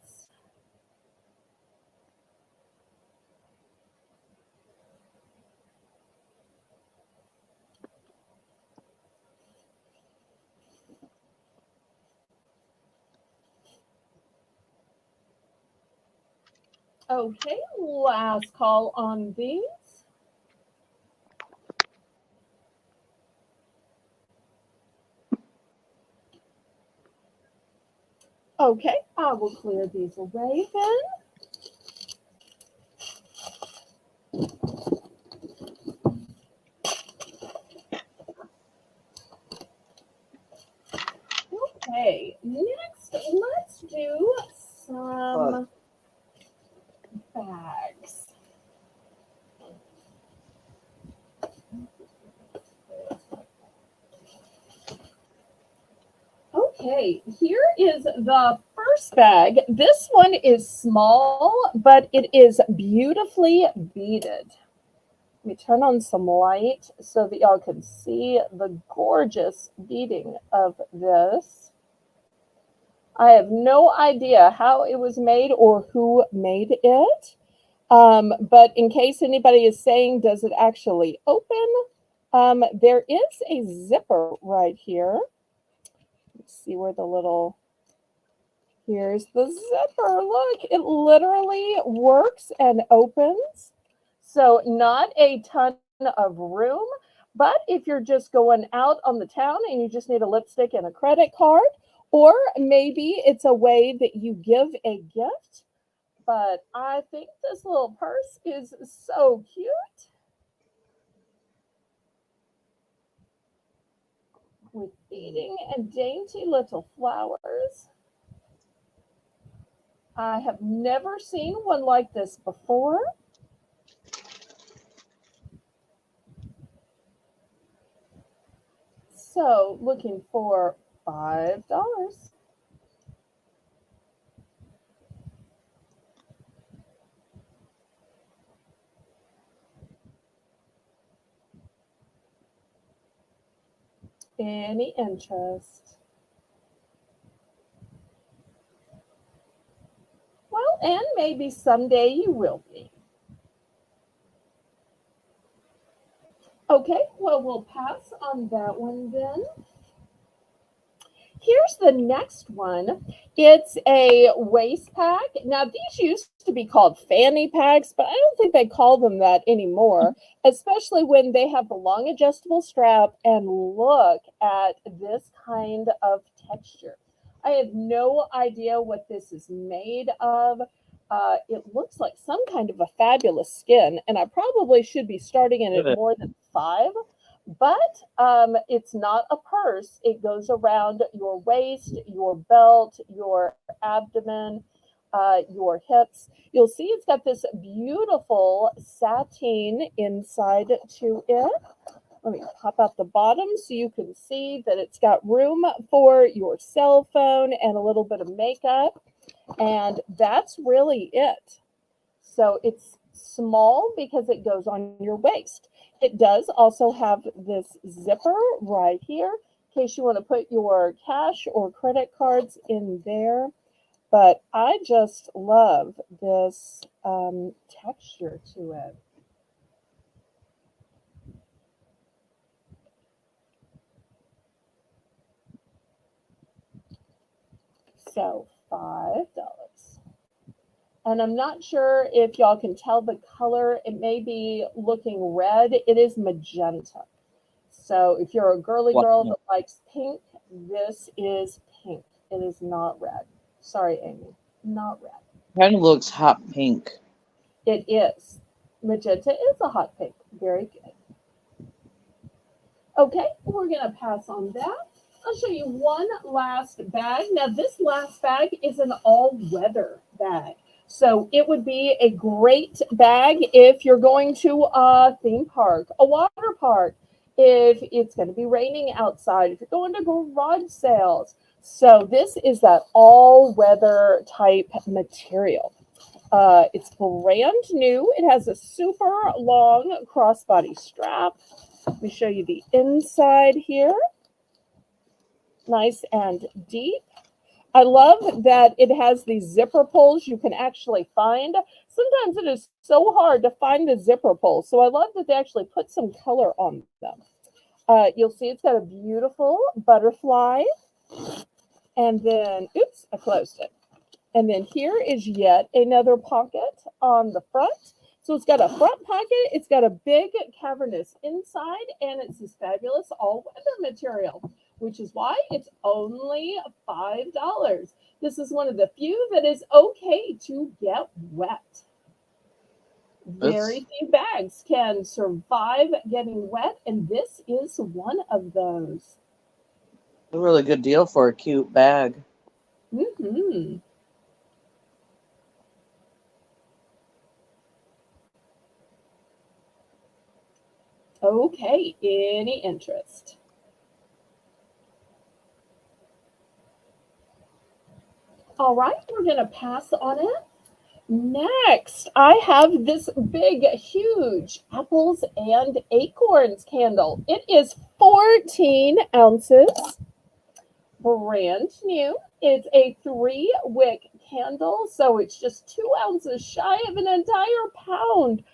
Speaker 1: Okay, last call on these. Okay, I will clear these away then. Okay, next let's do some bags. Okay, here is the first bag. This one is small, but it is beautifully beaded. Let me turn on some light so that y'all can see the gorgeous beading of this. I have no idea how it was made or who made it. But in case anybody is saying, does it actually open? There is a zipper right here. Let's see where the little, here's the zipper. Look, it literally works and opens. So not a ton of room, but if you're just going out on the town and you just need a lipstick and a credit card, or maybe it's a way that you give a gift. But I think this little purse is so cute. With beading and dainty little flowers. I have never seen one like this before. So looking for $5. Any interest? Well, and maybe someday you will be. Okay, well, we'll pass on that one then. Here's the next one. It's a waist pack. Now, these used to be called fanny packs, but I don't think they call them that anymore, especially when they have the long adjustable strap. And look at this kind of texture. I have no idea what this is made of. It looks like some kind of a fabulous skin, and I probably should be starting it at more than 5. But it's not a purse. It goes around your waist, your belt, your abdomen, your hips. You'll see it's got this beautiful sateen inside to it. Let me pop out the bottom so you can see that it's got room for your cell phone and a little bit of makeup. And that's really it. So it's small because it goes on your waist. It does also have this zipper right here in case you want to put your cash or credit cards in there. But I just love this texture to it. So $5. And I'm not sure if y'all can tell the color. It may be looking red. It is magenta. So if you're a girly girl that likes pink, this is pink. It is not red. Sorry, Amy. Not red.
Speaker 2: Kind of looks hot pink.
Speaker 1: It is. Magenta is a hot pink. Very good. Okay, we're going to pass on that. I'll show you one last bag. Now, this last bag is an all-weather bag. So it would be a great bag if you're going to a theme park, a water park, if it's going to be raining outside, if you're going to garage sales. So this is that all-weather type material. It's brand new. It has a super long crossbody strap. Let me show you the inside here. Nice and deep. I love that it has these zipper pulls you can actually find. Sometimes it is so hard to find the zipper pull. So I love that they actually put some color on them. You'll see it's got a beautiful butterfly. And then, oops, I closed it. And then here is yet another pocket on the front. So it's got a front pocket, it's got a big cavernous inside, and it's this fabulous all-weather material, which is why it's only $5. This is one of the few that is okay to get wet. Very
Speaker 2: It's
Speaker 1: few bags can survive getting wet, and this is one of those.
Speaker 2: a really good deal for a cute bag.
Speaker 1: Hmm. Okay, any interest? All right, we're going to pass on it. Next, I have this big, huge apples and acorns candle. It is 14 ounces, brand new. It's a 3-wick candle, so it's just 2 ounces shy of an entire pound.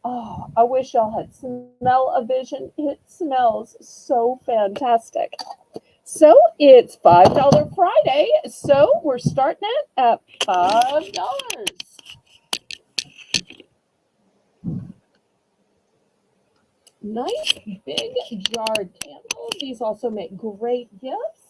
Speaker 1: Oh, I wish y'all had smell-o-vision. It smells so fantastic. So it's $5 Friday. So we're starting it at $5. Nice big jarred candle. These also make great gifts.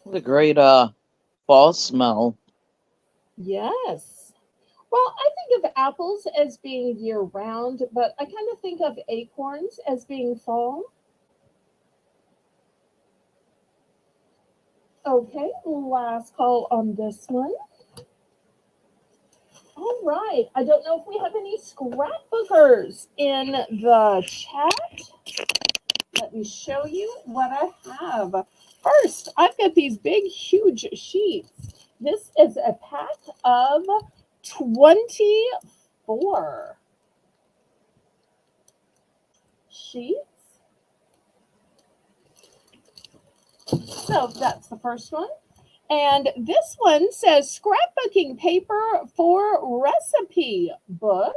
Speaker 2: What a great fall smell.
Speaker 1: Yes. Well, I think of apples as being year round, but I kind of think of acorns as being fall. Okay, last call on this one. All right. I don't know if we have any scrapbookers in the chat. Let me show you what I have. First, I've got these big, huge sheets. This is a pack of 24 sheets. So that's the first one. And this one says scrapbooking paper for recipe book.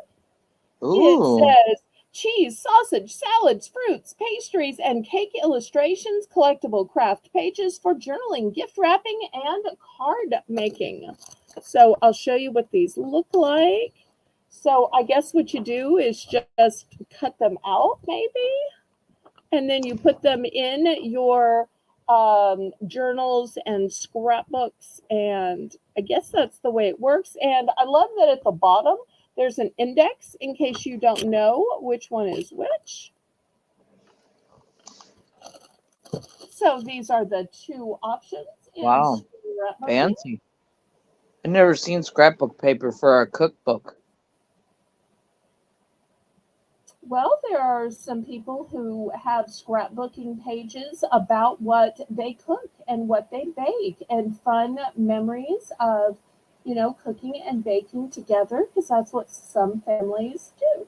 Speaker 1: It
Speaker 2: Ooh,
Speaker 1: says cheese, sausage, salads, fruits, pastries, and cake illustrations, collectible craft pages for journaling, gift wrapping, and card making. So I'll show you what these look like. So I guess what you do is just cut them out, maybe, and then you put them in your journals and scrapbooks, and I guess that's the way it works. And I love that at the bottom there's an index in case you don't know which one is which. So these are the two options in
Speaker 2: wow,
Speaker 1: scrapbooking.
Speaker 2: fancy. I've never seen scrapbook paper for a cookbook.
Speaker 1: Well, there are some people who have scrapbooking pages about what they cook and what they bake and fun memories of, cooking and baking together, because that's what some families do.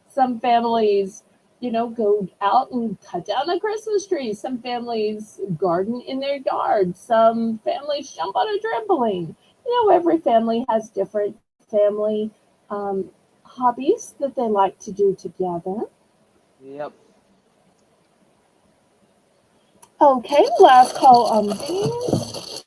Speaker 1: Some families, go out and cut down a Christmas tree. Some families garden in their yard. Some families jump on a trampoline. Every family has different family um, hobbies that they like to do together.
Speaker 2: Yep.
Speaker 1: Okay, last call on these.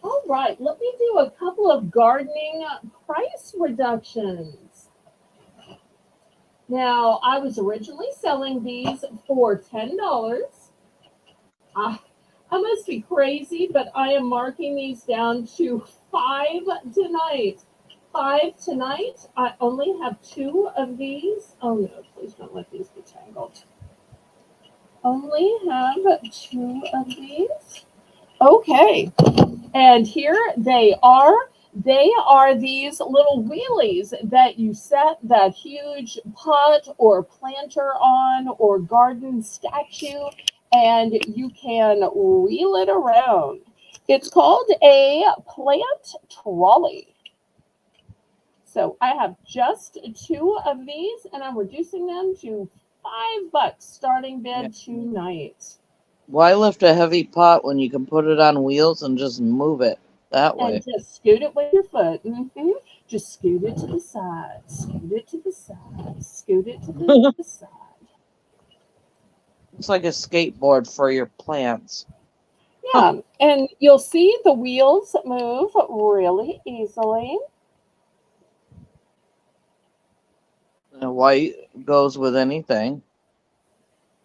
Speaker 1: All right, let me do a couple of gardening price reductions. Now, I was originally selling these for $10. I, I must be crazy, but I am marking these down to 5 tonight. 5 tonight. I only have 2 of these. Oh no, please don't let these be tangled. Only have 2 of these. Okay, and here they are. They are these little wheelies that you set that huge pot or planter on or garden statue, and you can wheel it around. It's called a plant trolley. So I have just 2 of these, and I'm reducing them to $5 starting
Speaker 2: Yeah.
Speaker 1: bid tonight.
Speaker 2: Why lift a heavy pot when you can put it on wheels and just move it that
Speaker 1: And
Speaker 2: way?
Speaker 1: just scoot it with your foot. Just scoot it to the side, scoot it to the side, scoot it to the side.
Speaker 2: It's like a skateboard for your plants. Huh.
Speaker 1: Yeah, and you'll see the wheels move really easily.
Speaker 2: And white goes with anything.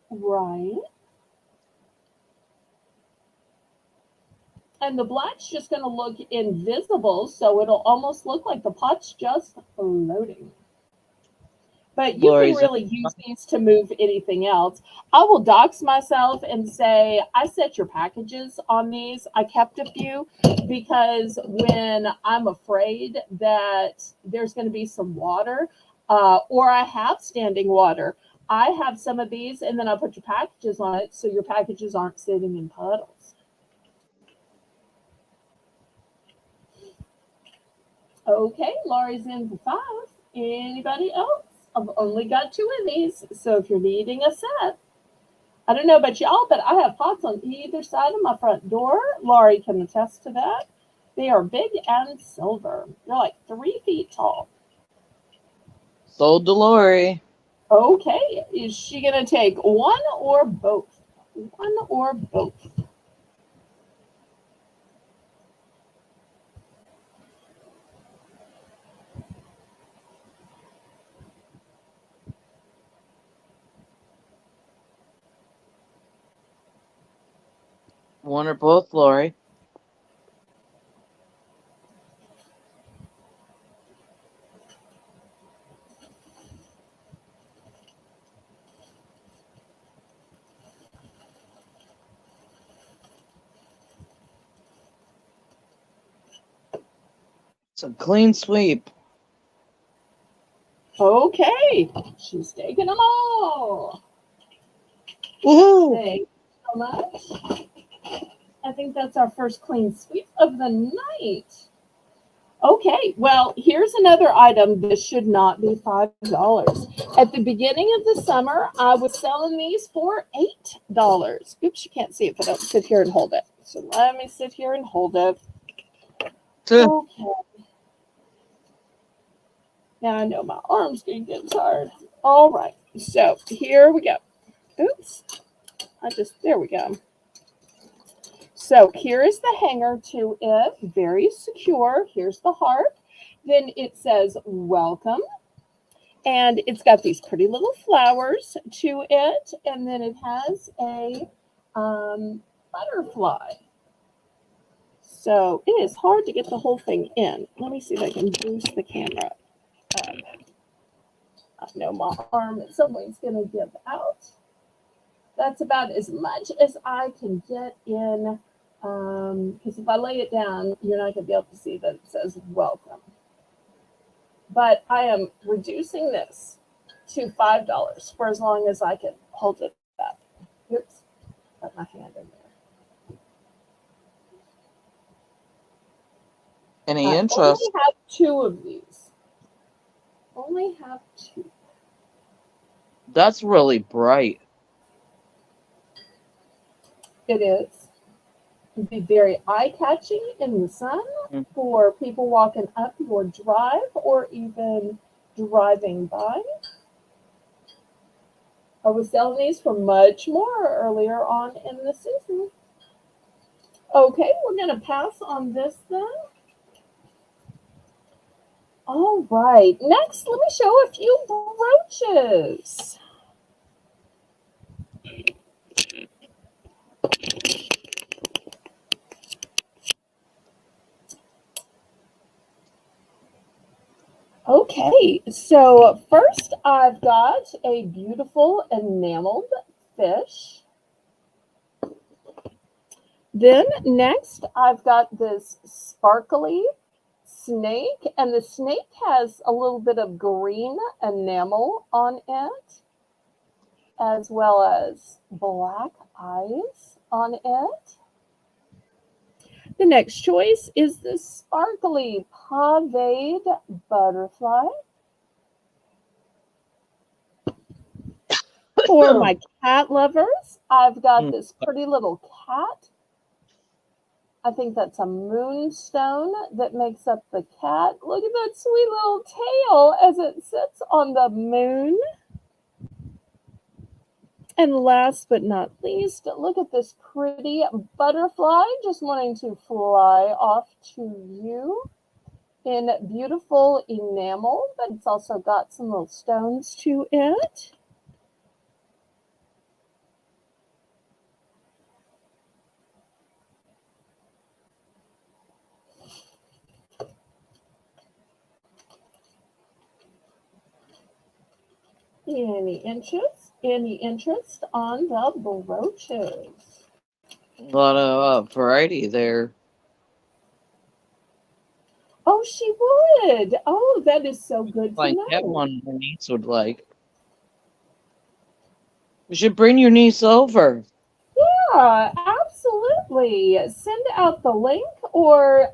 Speaker 1: Right. And the black's just going to look invisible, so it'll almost look like the pot's just floating. But you can
Speaker 2: Lori's
Speaker 1: really use these to move anything else. I will dox myself and say, I set your packages on these. I kept a few because when I'm afraid that there's going to be some water or I have standing water, I have some of these and then I put your packages on it so your packages aren't sitting in puddles. Okay, Laurie's in for 5. Anybody else? I've only got 2 of these, so if you're needing a set, I don't know about y'all, but I have pots on either side of my front door. Laurie can attest to that. They are big and silver. They're like 3 feet tall.
Speaker 2: sold to Lori.
Speaker 1: Okay, is she going to take one or both? One or both?
Speaker 2: One or both, Lori. It's a clean sweep.
Speaker 1: Okay, she's taking them all.
Speaker 2: Woohoo!
Speaker 1: Thank you so much. I think that's our first clean sweep of the night. Okay, well, here's another item. This should not be $5. At the beginning of the summer, I was selling these for $8. Oops, you can't see it, but I'll sit here and hold it. So let me sit here and hold it. Okay. Now I know my arm's going to get tired. All right, so here we go. Oops, there we go. So here is the hanger to it, very secure. Here's the heart. Then it says welcome. And it's got these pretty little flowers to it. And then it has a butterfly. So it is hard to get the whole thing in. Let me see if I can boost the camera up. I know my arm at some point is going to give out. That's about as much as I can get in. Because if I lay it down, you're not going to be able to see that it says welcome. But I am reducing this to $5 for as long as I can hold it up. Oops, got my hand in there.
Speaker 2: Any
Speaker 1: I
Speaker 2: interest?
Speaker 1: only have 2 of these. Only have 2.
Speaker 2: That's really bright.
Speaker 1: It is. It'd be very eye-catching in the sun
Speaker 2: Mm.
Speaker 1: for people walking up your drive or even driving by. I was selling these for much more earlier on in the season. Okay, we're going to pass on this then. All right, next, let me show a few brooches. Okay, so first I've got a beautiful enameled fish. Then next I've got this sparkly snake, and the snake has a little bit of green enamel on it, as well as black eyes on it. The next choice is the sparkly paved butterfly. For my cat lovers, I've got this pretty little cat. I think that's a moonstone that makes up the cat. Look at that sweet little tail as it sits on the moon. And last but not least, look at this pretty butterfly just wanting to fly off to you in beautiful enamel, but it's also got some little stones to it. Any interest? Any interest on the brooches?
Speaker 2: A lot of variety there.
Speaker 1: Oh, she would. Oh, that is so good to
Speaker 2: Like that
Speaker 1: know.
Speaker 2: one my niece would like. You should bring your niece over.
Speaker 1: Yeah, absolutely. Send out the link or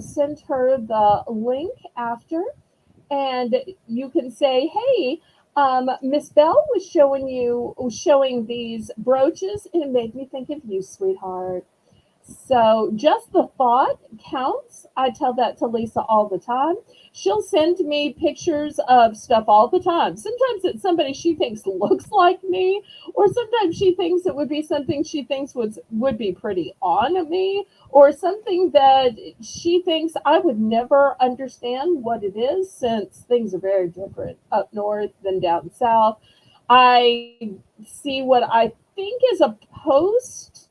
Speaker 1: send her the link after, and you can say, "Hey, Miss Bell was showing these brooches, and it made me think of you, sweetheart." So just the thought counts. I tell that to Lisa all the time. She'll send me pictures of stuff all the time. Sometimes it's somebody she thinks looks like me, or sometimes she thinks it would be something she thinks would be pretty on me, or something that she thinks I would never understand what it is, since things are very different up north than down south. I see what I think is a post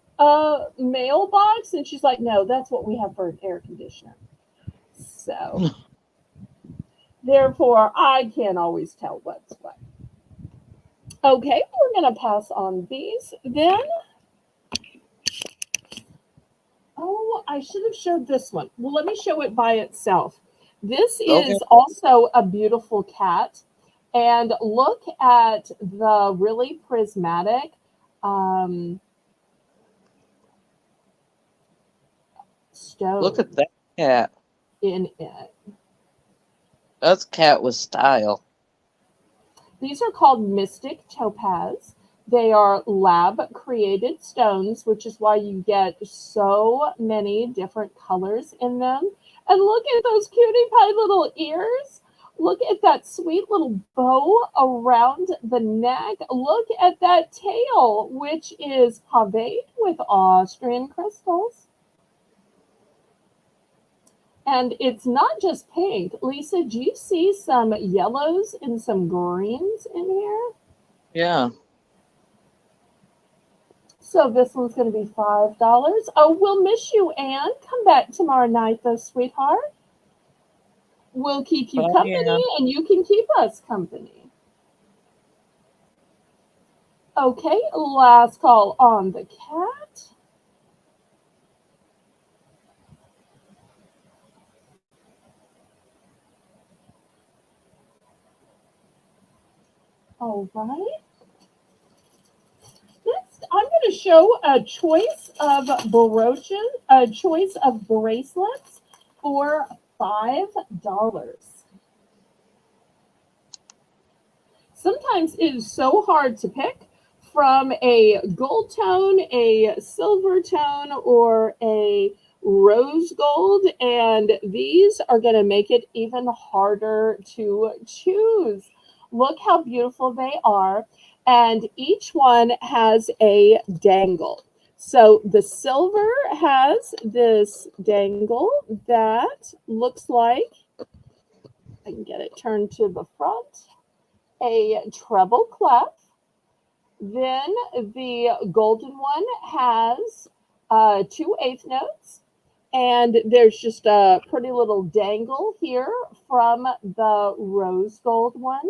Speaker 1: mailbox, and she's like, no, that's what we have for an air conditioner. So therefore I can't always tell what's what. Okay, we're going to pass on these then. Oh, I should have showed this one. Well, let me show it by itself. This
Speaker 2: Okay.
Speaker 1: is also a beautiful cat, and look at the really prismatic stone
Speaker 2: Look at that cat.
Speaker 1: in it.
Speaker 2: That's cat with style.
Speaker 1: These are called mystic topaz. They are lab created stones, which is why you get so many different colors in them. And look at those cutie pie little ears. Look at that sweet little bow around the neck. Look at that tail, which is paved with Austrian crystals. And it's not just pink. Lisa, do you see some yellows and some greens in here?
Speaker 2: Yeah.
Speaker 1: So this one's going to be $5. Oh, we'll miss you, Anne. Come back tomorrow night, though, sweetheart. We'll keep you
Speaker 2: Oh, yeah.
Speaker 1: company, and you can keep us company. Okay, last call on the cat. All right. Next, I'm going to show a choice of brooches, a choice of bracelets for $5. Sometimes it is so hard to pick from a gold tone, a silver tone, or a rose gold, and these are going to make it even harder to choose. Look how beautiful they are, and each one has a dangle. So the silver has this dangle that looks like, I can get it turned to the front, a treble clef. Then the golden one has 2/8 notes, and there's just a pretty little dangle here from the rose gold one.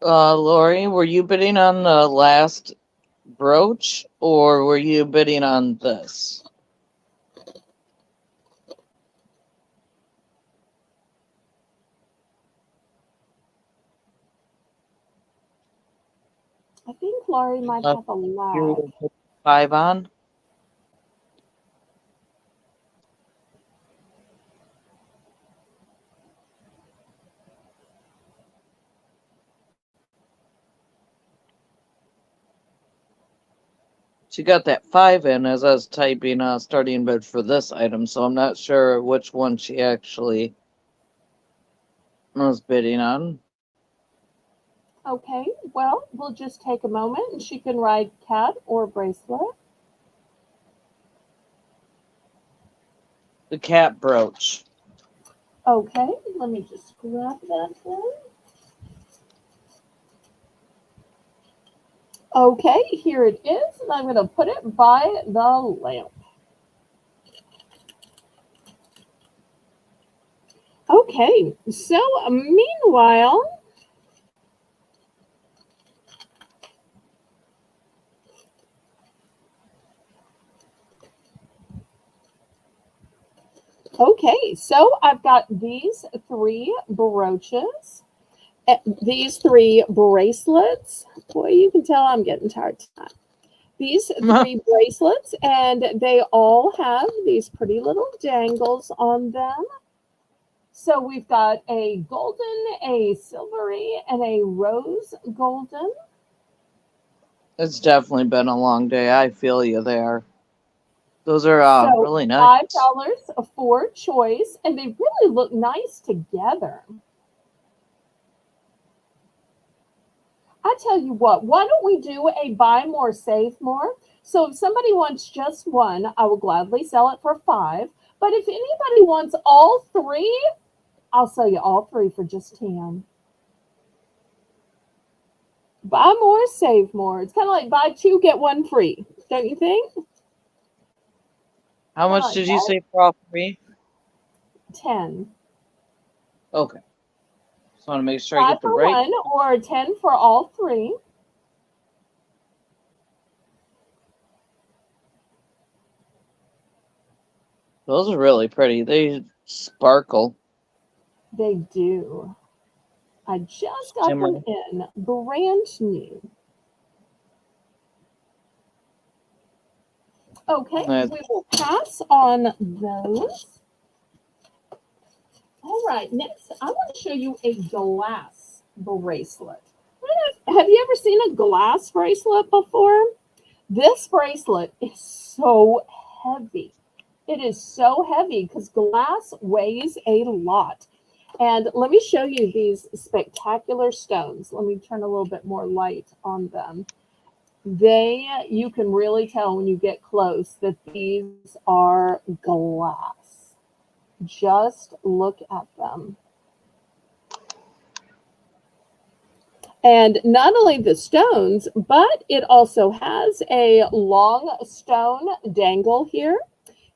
Speaker 2: Lori, were you bidding on the last brooch or were you bidding on this?
Speaker 1: I think Laurie might have a
Speaker 2: You
Speaker 1: lag.
Speaker 2: were 5 on? She got that 5 in as I was typing starting bid for this item, so I'm not sure which one she actually was bidding on.
Speaker 1: Okay, well, we'll just take a moment and she can write cat or bracelet.
Speaker 2: The cat brooch.
Speaker 1: Okay, let me just grab that then. Okay, here it is, and I'm going to put it by the lamp. Okay, so meanwhile, okay, so I've got these 3 brooches, these 3 bracelets. Boy, you can tell I'm getting tired tonight. These 3 bracelets, and they all have these pretty little dangles on them. So we've got a golden, a silvery, and a rose golden.
Speaker 2: It's definitely been a long day. I feel you there. Those are
Speaker 1: So
Speaker 2: really nice.
Speaker 1: $5 for choice, and they really look nice together. I tell you what, why don't we do a buy more, save more? So if somebody wants just one, I will gladly sell it for $5. But if anybody wants all 3, I'll sell you all 3 for just $10. Buy more, save more. It's kind of like buy 2, get 1 free. Don't you think?
Speaker 2: How much did you say for all 3?
Speaker 1: 10.
Speaker 2: Okay. Just want to make sure I
Speaker 1: 5
Speaker 2: get the
Speaker 1: for
Speaker 2: right.
Speaker 1: 1 or 10 for all 3.
Speaker 2: Those are really pretty. They sparkle.
Speaker 1: They do. I just got
Speaker 2: Shimmer.
Speaker 1: them in, brand new. Okay, we will pass on those. All right, next I want to show you a glass bracelet. Have you ever seen a glass bracelet before? This bracelet is so heavy. It is so heavy because glass weighs a lot. And let me show you these spectacular stones. Let me turn a little bit more light on them. You can really tell when you get close that these are glass. Just look at them. And not only the stones, but it also has a long stone dangle here.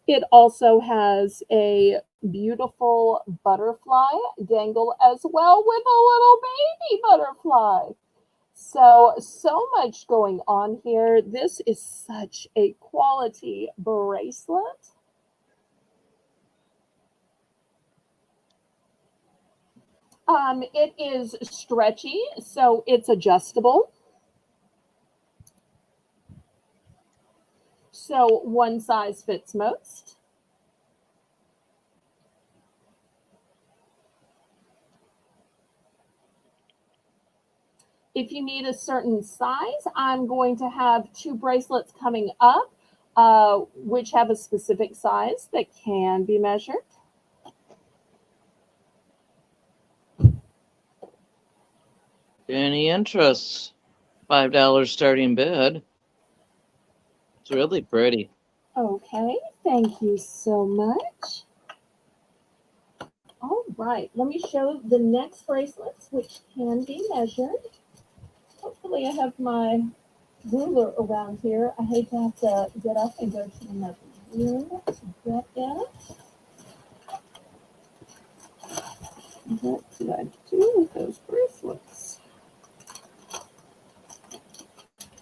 Speaker 1: It also has a beautiful butterfly dangle as well with a little baby butterfly. So much going on here. This is such a quality bracelet. It is stretchy, so it's adjustable. So one size fits most. If you need a certain size, I'm going to have 2 bracelets coming up, which have a specific size that can be measured.
Speaker 2: Any interest? $5 starting bid. It's really pretty.
Speaker 1: Okay, thank you so much. All right, let me show the next bracelets, which can be measured. Hopefully I have my ruler around here. I hate to have to get up and go to another room to get it. What did I do with those bracelets?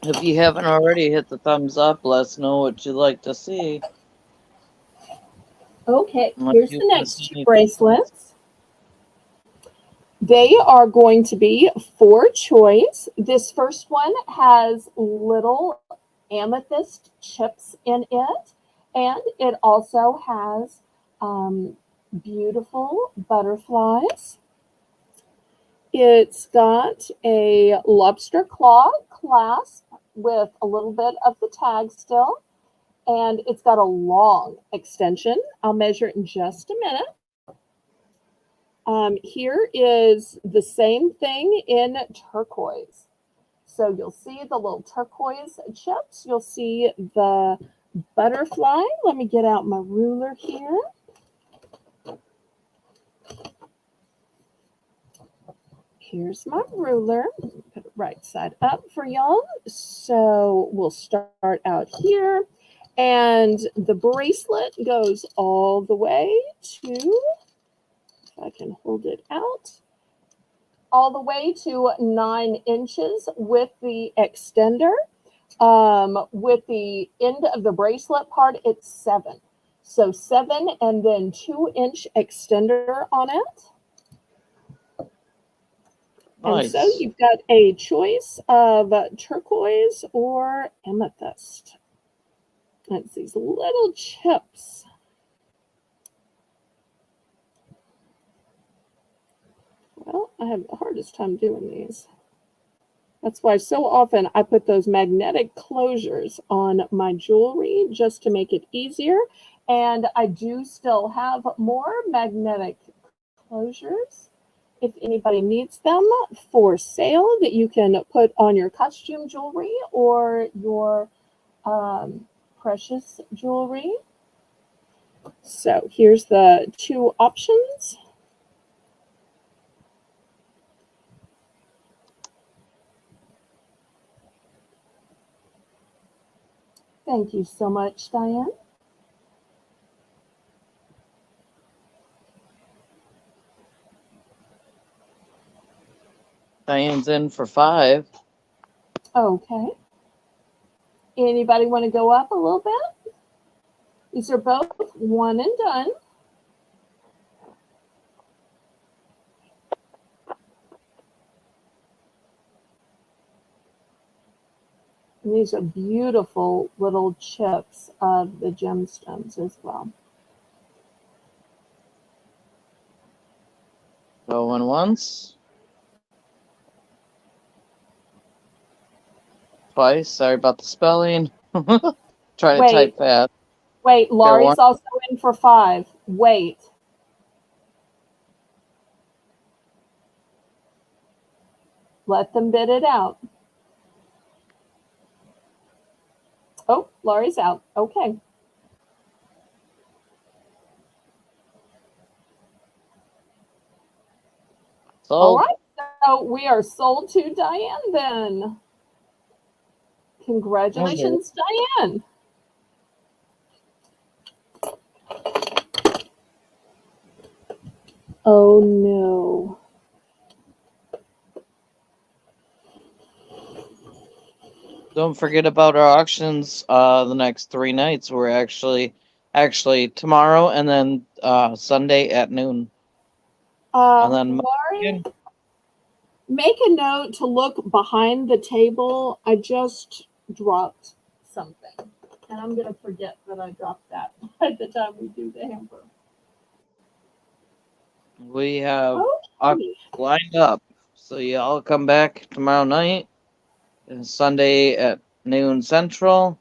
Speaker 2: If you haven't already, hit the thumbs up. Let us know what you'd like to see.
Speaker 1: Okay, here's the next 2 bracelets. They are going to be for choice. This first one has little amethyst chips in it, and it also has beautiful butterflies. It's got a lobster claw clasp with a little bit of the tag still. And it's got a long extension. I'll measure it in just a minute. Here is the same thing in turquoise. So you'll see the little turquoise chips. You'll see the butterfly. Let me get out my ruler here. Here's my ruler. Put it right side up for y'all. So we'll start out here. And the bracelet goes all the way to, if I can hold it out, all the way to 9 inches with the extender. With the end of the bracelet part, it's 7. So 7 and then 2-inch extender on it.
Speaker 2: Nice.
Speaker 1: And so you've got a choice of turquoise or amethyst. It's these little chips. Well, I have the hardest time doing these. That's why so often I put those magnetic closures on my jewelry just to make it easier. And I do still have more magnetic closures if anybody needs them for sale that you can put on your costume jewelry or your precious jewelry. So here's the 2 options. Thank you so much, Diane.
Speaker 2: Diane's in for 5.
Speaker 1: Okay. Anybody want to go up a little bit? These are both one and done. And these are beautiful little chips of the gemstones as well.
Speaker 2: Going once. Twice. Sorry about the spelling. Trying to type fast.
Speaker 1: Wait, Laurie's also in for 5. Wait. Let them bid it out. Oh, Laurie's out. Okay.
Speaker 2: Sold.
Speaker 1: All right. So we are sold to Diane then. Congratulations, Diane. Oh no.
Speaker 2: Don't forget about our auctions the next 3 nights. We're actually tomorrow and then Sunday at noon. And then
Speaker 1: Laurie, make a note to look behind the table. I just dropped something. And I'm going to forget that I dropped that by the time we do the hamper.
Speaker 2: We have lined up. So y'all come back tomorrow night and Sunday at noon Central.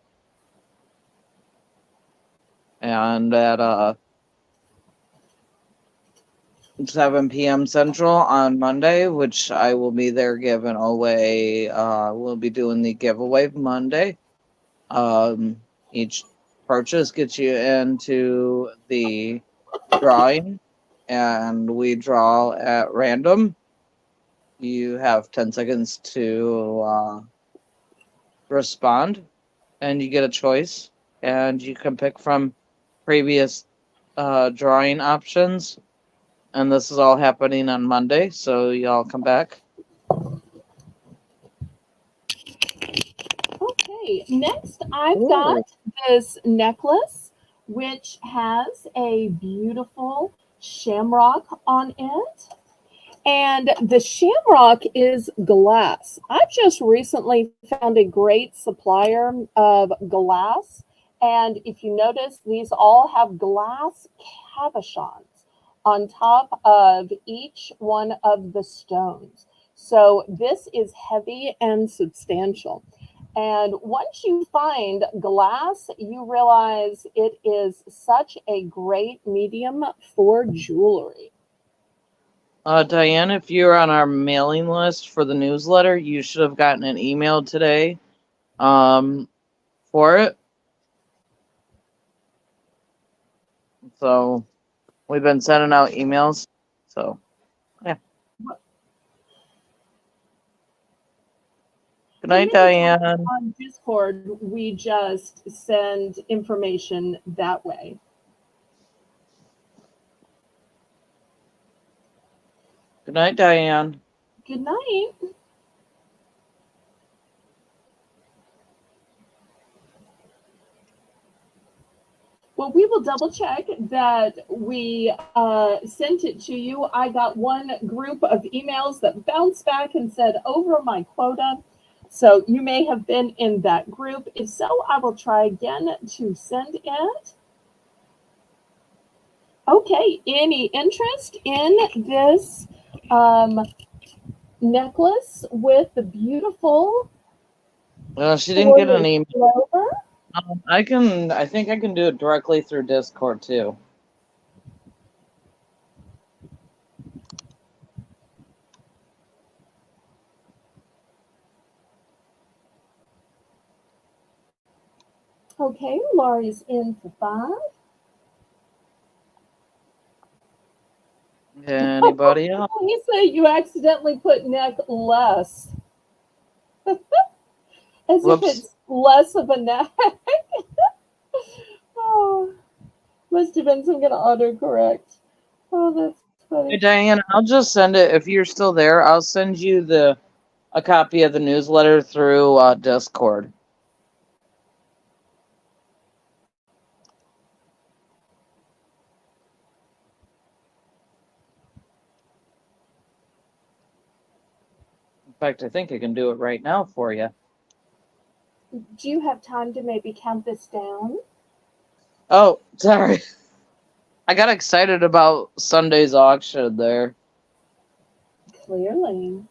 Speaker 2: And at 7 p.m. Central on Monday, which I will be there giving away. We'll be doing the giveaway Monday. Each purchase gets you into the drawing, and we draw at random. You have 10 seconds to respond, and you get a choice, and you can pick from previous drawing options. And this is all happening on Monday, so y'all come back.
Speaker 1: Okay, next I've got this necklace, which has a beautiful shamrock on it. And the shamrock is glass. I've just recently found a great supplier of glass. And if you notice, these all have glass cabochons on top of each one of the stones. So this is heavy and substantial. And once you find glass, you realize it is such a great medium for jewelry.
Speaker 2: Diane, if you're on our mailing list for the newsletter, you should have gotten an email today um, for it. So we've been sending out emails. So, yeah. Good
Speaker 1: And
Speaker 2: night,
Speaker 1: many times
Speaker 2: Diane.
Speaker 1: on Discord, we just send information that way.
Speaker 2: Good night, Diane.
Speaker 1: Good night. Well, we will double check that we sent it to you. I got one group of emails that bounced back and said over my quota. So you may have been in that group. If so, I will try again to send it. Okay, any interest in this necklace with the beautiful
Speaker 2: She didn't get an email.
Speaker 1: clover?
Speaker 2: I think I can do it directly through Discord too.
Speaker 1: Okay, Laurie's in for 5.
Speaker 2: Anybody else?
Speaker 1: He said you accidentally put necklace. As if
Speaker 2: Whoops.
Speaker 1: it's less of a neck. Oh, must have been some kind of autocorrect. Oh, that's
Speaker 2: Hey,
Speaker 1: funny.
Speaker 2: Diane, I'll just send it if you're still there. I'll send you a copy of the newsletter through Discord. In fact, I think I can do it right now for you.
Speaker 1: Do you have time to maybe count this down?
Speaker 2: Oh, sorry. I got excited about Sunday's auction there.
Speaker 1: Clearly.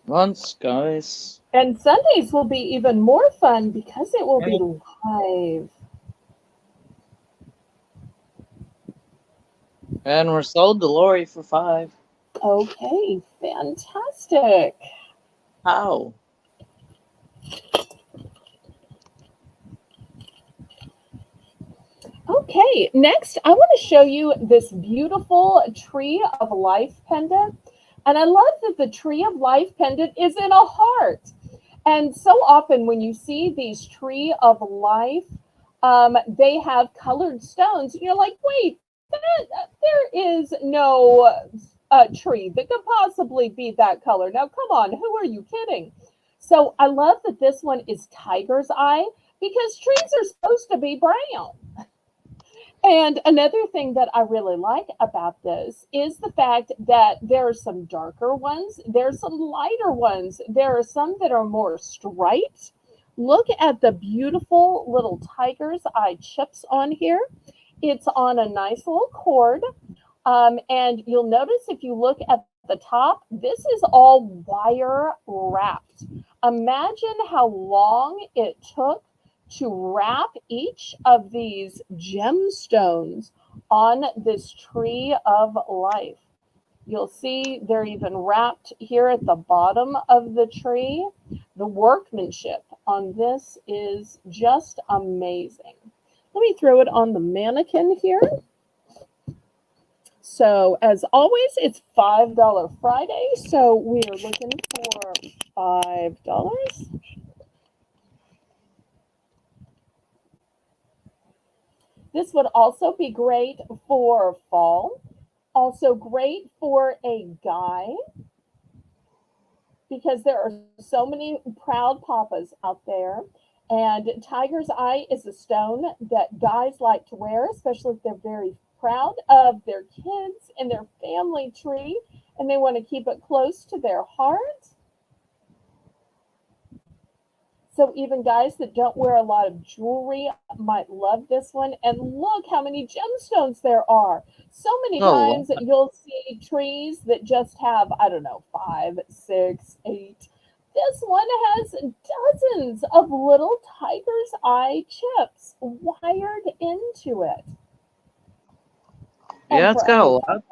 Speaker 2: Once, guys.
Speaker 1: And Sundays will be even more fun because it will be live.
Speaker 2: And we're sold to Lori for 5.
Speaker 1: Okay, fantastic.
Speaker 2: How?
Speaker 1: Okay, next I want to show you this beautiful Tree of Life pendant. And I love that the Tree of Life pendant is in a heart. And so often when you see these Tree of Life, they have colored stones. And you're like, wait, there is no tree that could possibly be that color. Now, come on, who are you kidding? So I love that this one is tiger's eye because trees are supposed to be brown. And another thing that I really like about this is the fact that there are some darker ones, there's some lighter ones, there are some that are more striped. Look at the beautiful little tiger's eye chips on here. It's on a nice little cord. And you'll notice if you look at the top, this is all wire wrapped. Imagine how long it took to wrap each of these gemstones on this Tree of Life. You'll see they're even wrapped here at the bottom of the tree. The workmanship on this is just amazing. Let me throw it on the mannequin here. So as always, it's $5 Friday. So we are looking for $5. This would also be great for fall. Also great for a guy because there are so many proud papas out there. And tiger's eye is a stone that guys like to wear, especially if they're very proud of their kids and their family tree. and they want to keep it close to their heart. So even guys that don't wear a lot of jewelry might love this one. And look how many gemstones there are. So many
Speaker 2: Oh,
Speaker 1: times you'll see trees that just have, I don't know, 5, 6, 8. This one has dozens of little tiger's eye chips wired into it. And
Speaker 2: yeah, it's
Speaker 1: for
Speaker 2: got a
Speaker 1: only
Speaker 2: lot.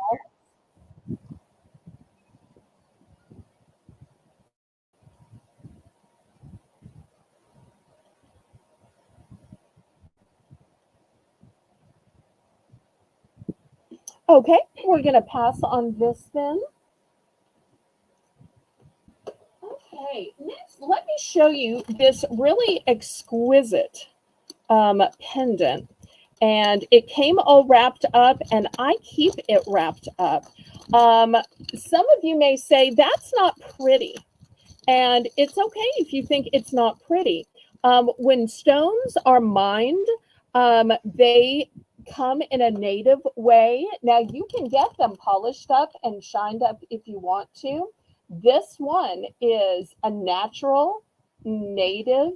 Speaker 1: okay, we're going to pass on this then. Okay, next, let me show you this really exquisite pendant. And it came all wrapped up, and I keep it wrapped up. Some of you may say, that's not pretty. And it's okay if you think it's not pretty. When stones are mined, they come in a native way. Now, you can get them polished up and shined up if you want to. This one is a natural native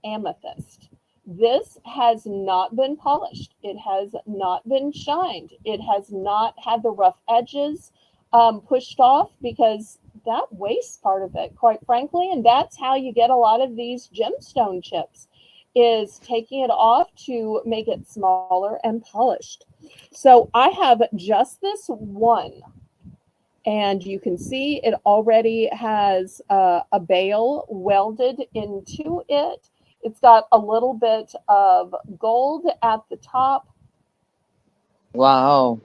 Speaker 1: amethyst. This has not been polished. It has not been shined. It has not had the rough edges pushed off, because that wastes part of it, quite frankly. And that's how you get a lot of these gemstone chips, is taking it off to make it smaller and polished. So I have just this one, and you can see it already has a bail welded into it. It's got a little bit of gold at the top,
Speaker 2: Wow.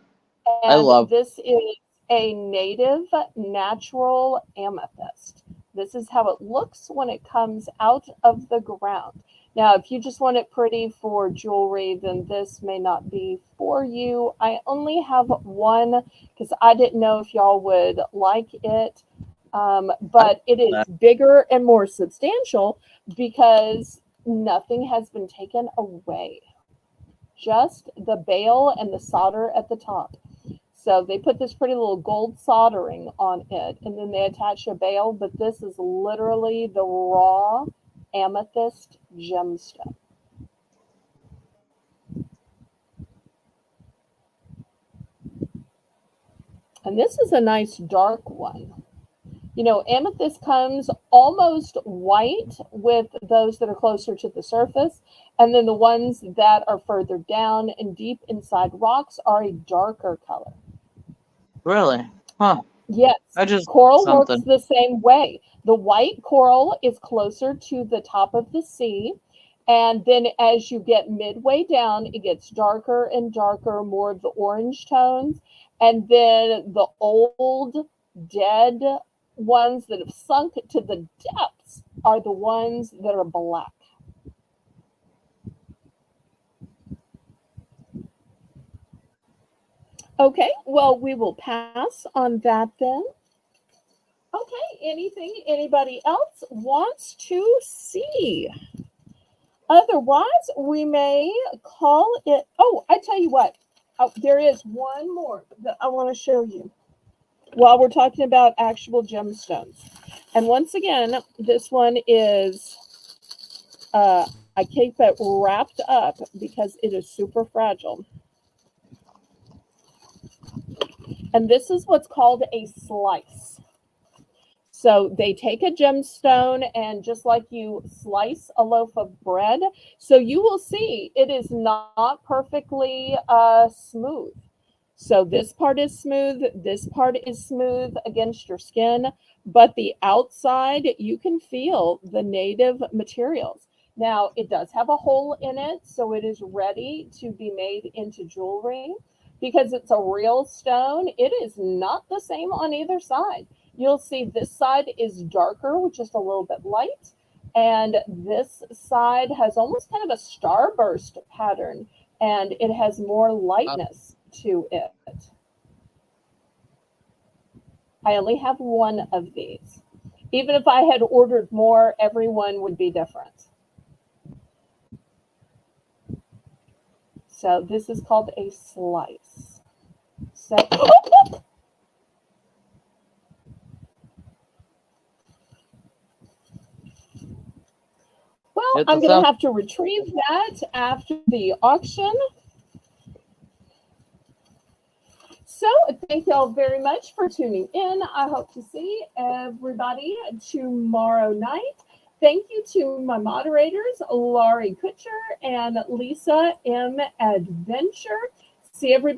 Speaker 2: I
Speaker 1: and
Speaker 2: love.
Speaker 1: this is a native natural amethyst. This is how it looks when it comes out of the ground. Now, if you just want it pretty for jewelry, then this may not be for you. I only have one because I didn't know if y'all would like it.
Speaker 2: I
Speaker 1: But it is
Speaker 2: love
Speaker 1: bigger and more substantial because nothing has been taken away. Just the bail and the solder at the top. So they put this pretty little gold soldering on it, and then they attach a bail, but this is literally the raw amethyst gemstone. And this is a nice dark one. You know, amethyst comes almost white with those that are closer to the surface, and then the ones that are further down and deep inside rocks are a darker color.
Speaker 2: really. Huh.
Speaker 1: Yes,
Speaker 2: I just
Speaker 1: coral works
Speaker 2: something.
Speaker 1: the same way. The white coral is closer to the top of the sea. And then as you get midway down, it gets darker and darker, more of the orange tones. And then the old, dead ones that have sunk to the depths are the ones that are black. Okay, well, we will pass on that then. Okay, anything anybody else wants to see? Otherwise, we may call it. Oh, I tell you what, there is one more that I want to show you while we're talking about actual gemstones. And once again, this one is, I keep it wrapped up because it is super fragile. And this is what's called a slice. So they take a gemstone, and just like you slice a loaf of bread, so you will see it is not perfectly smooth. So this part is smooth, this part is smooth against your skin, but the outside, you can feel the native materials. Now, it does have a hole in it, so it is ready to be made into jewelry. Because it's a real stone, it is not the same on either side. You'll see this side is darker with just a little bit light, and this side has almost kind of a starburst pattern, and it has more lightness to it. I only have one of these. Even if I had ordered more, everyone would be different. So this is called a slice. So
Speaker 2: Hit
Speaker 1: I'm
Speaker 2: the
Speaker 1: going to
Speaker 2: sound.
Speaker 1: have to retrieve that after the auction. So thank y'all very much for tuning in. I hope to see everybody tomorrow night. Thank you to my moderators, Laurie Kutcher and Lisa M. Adventure. See everybody.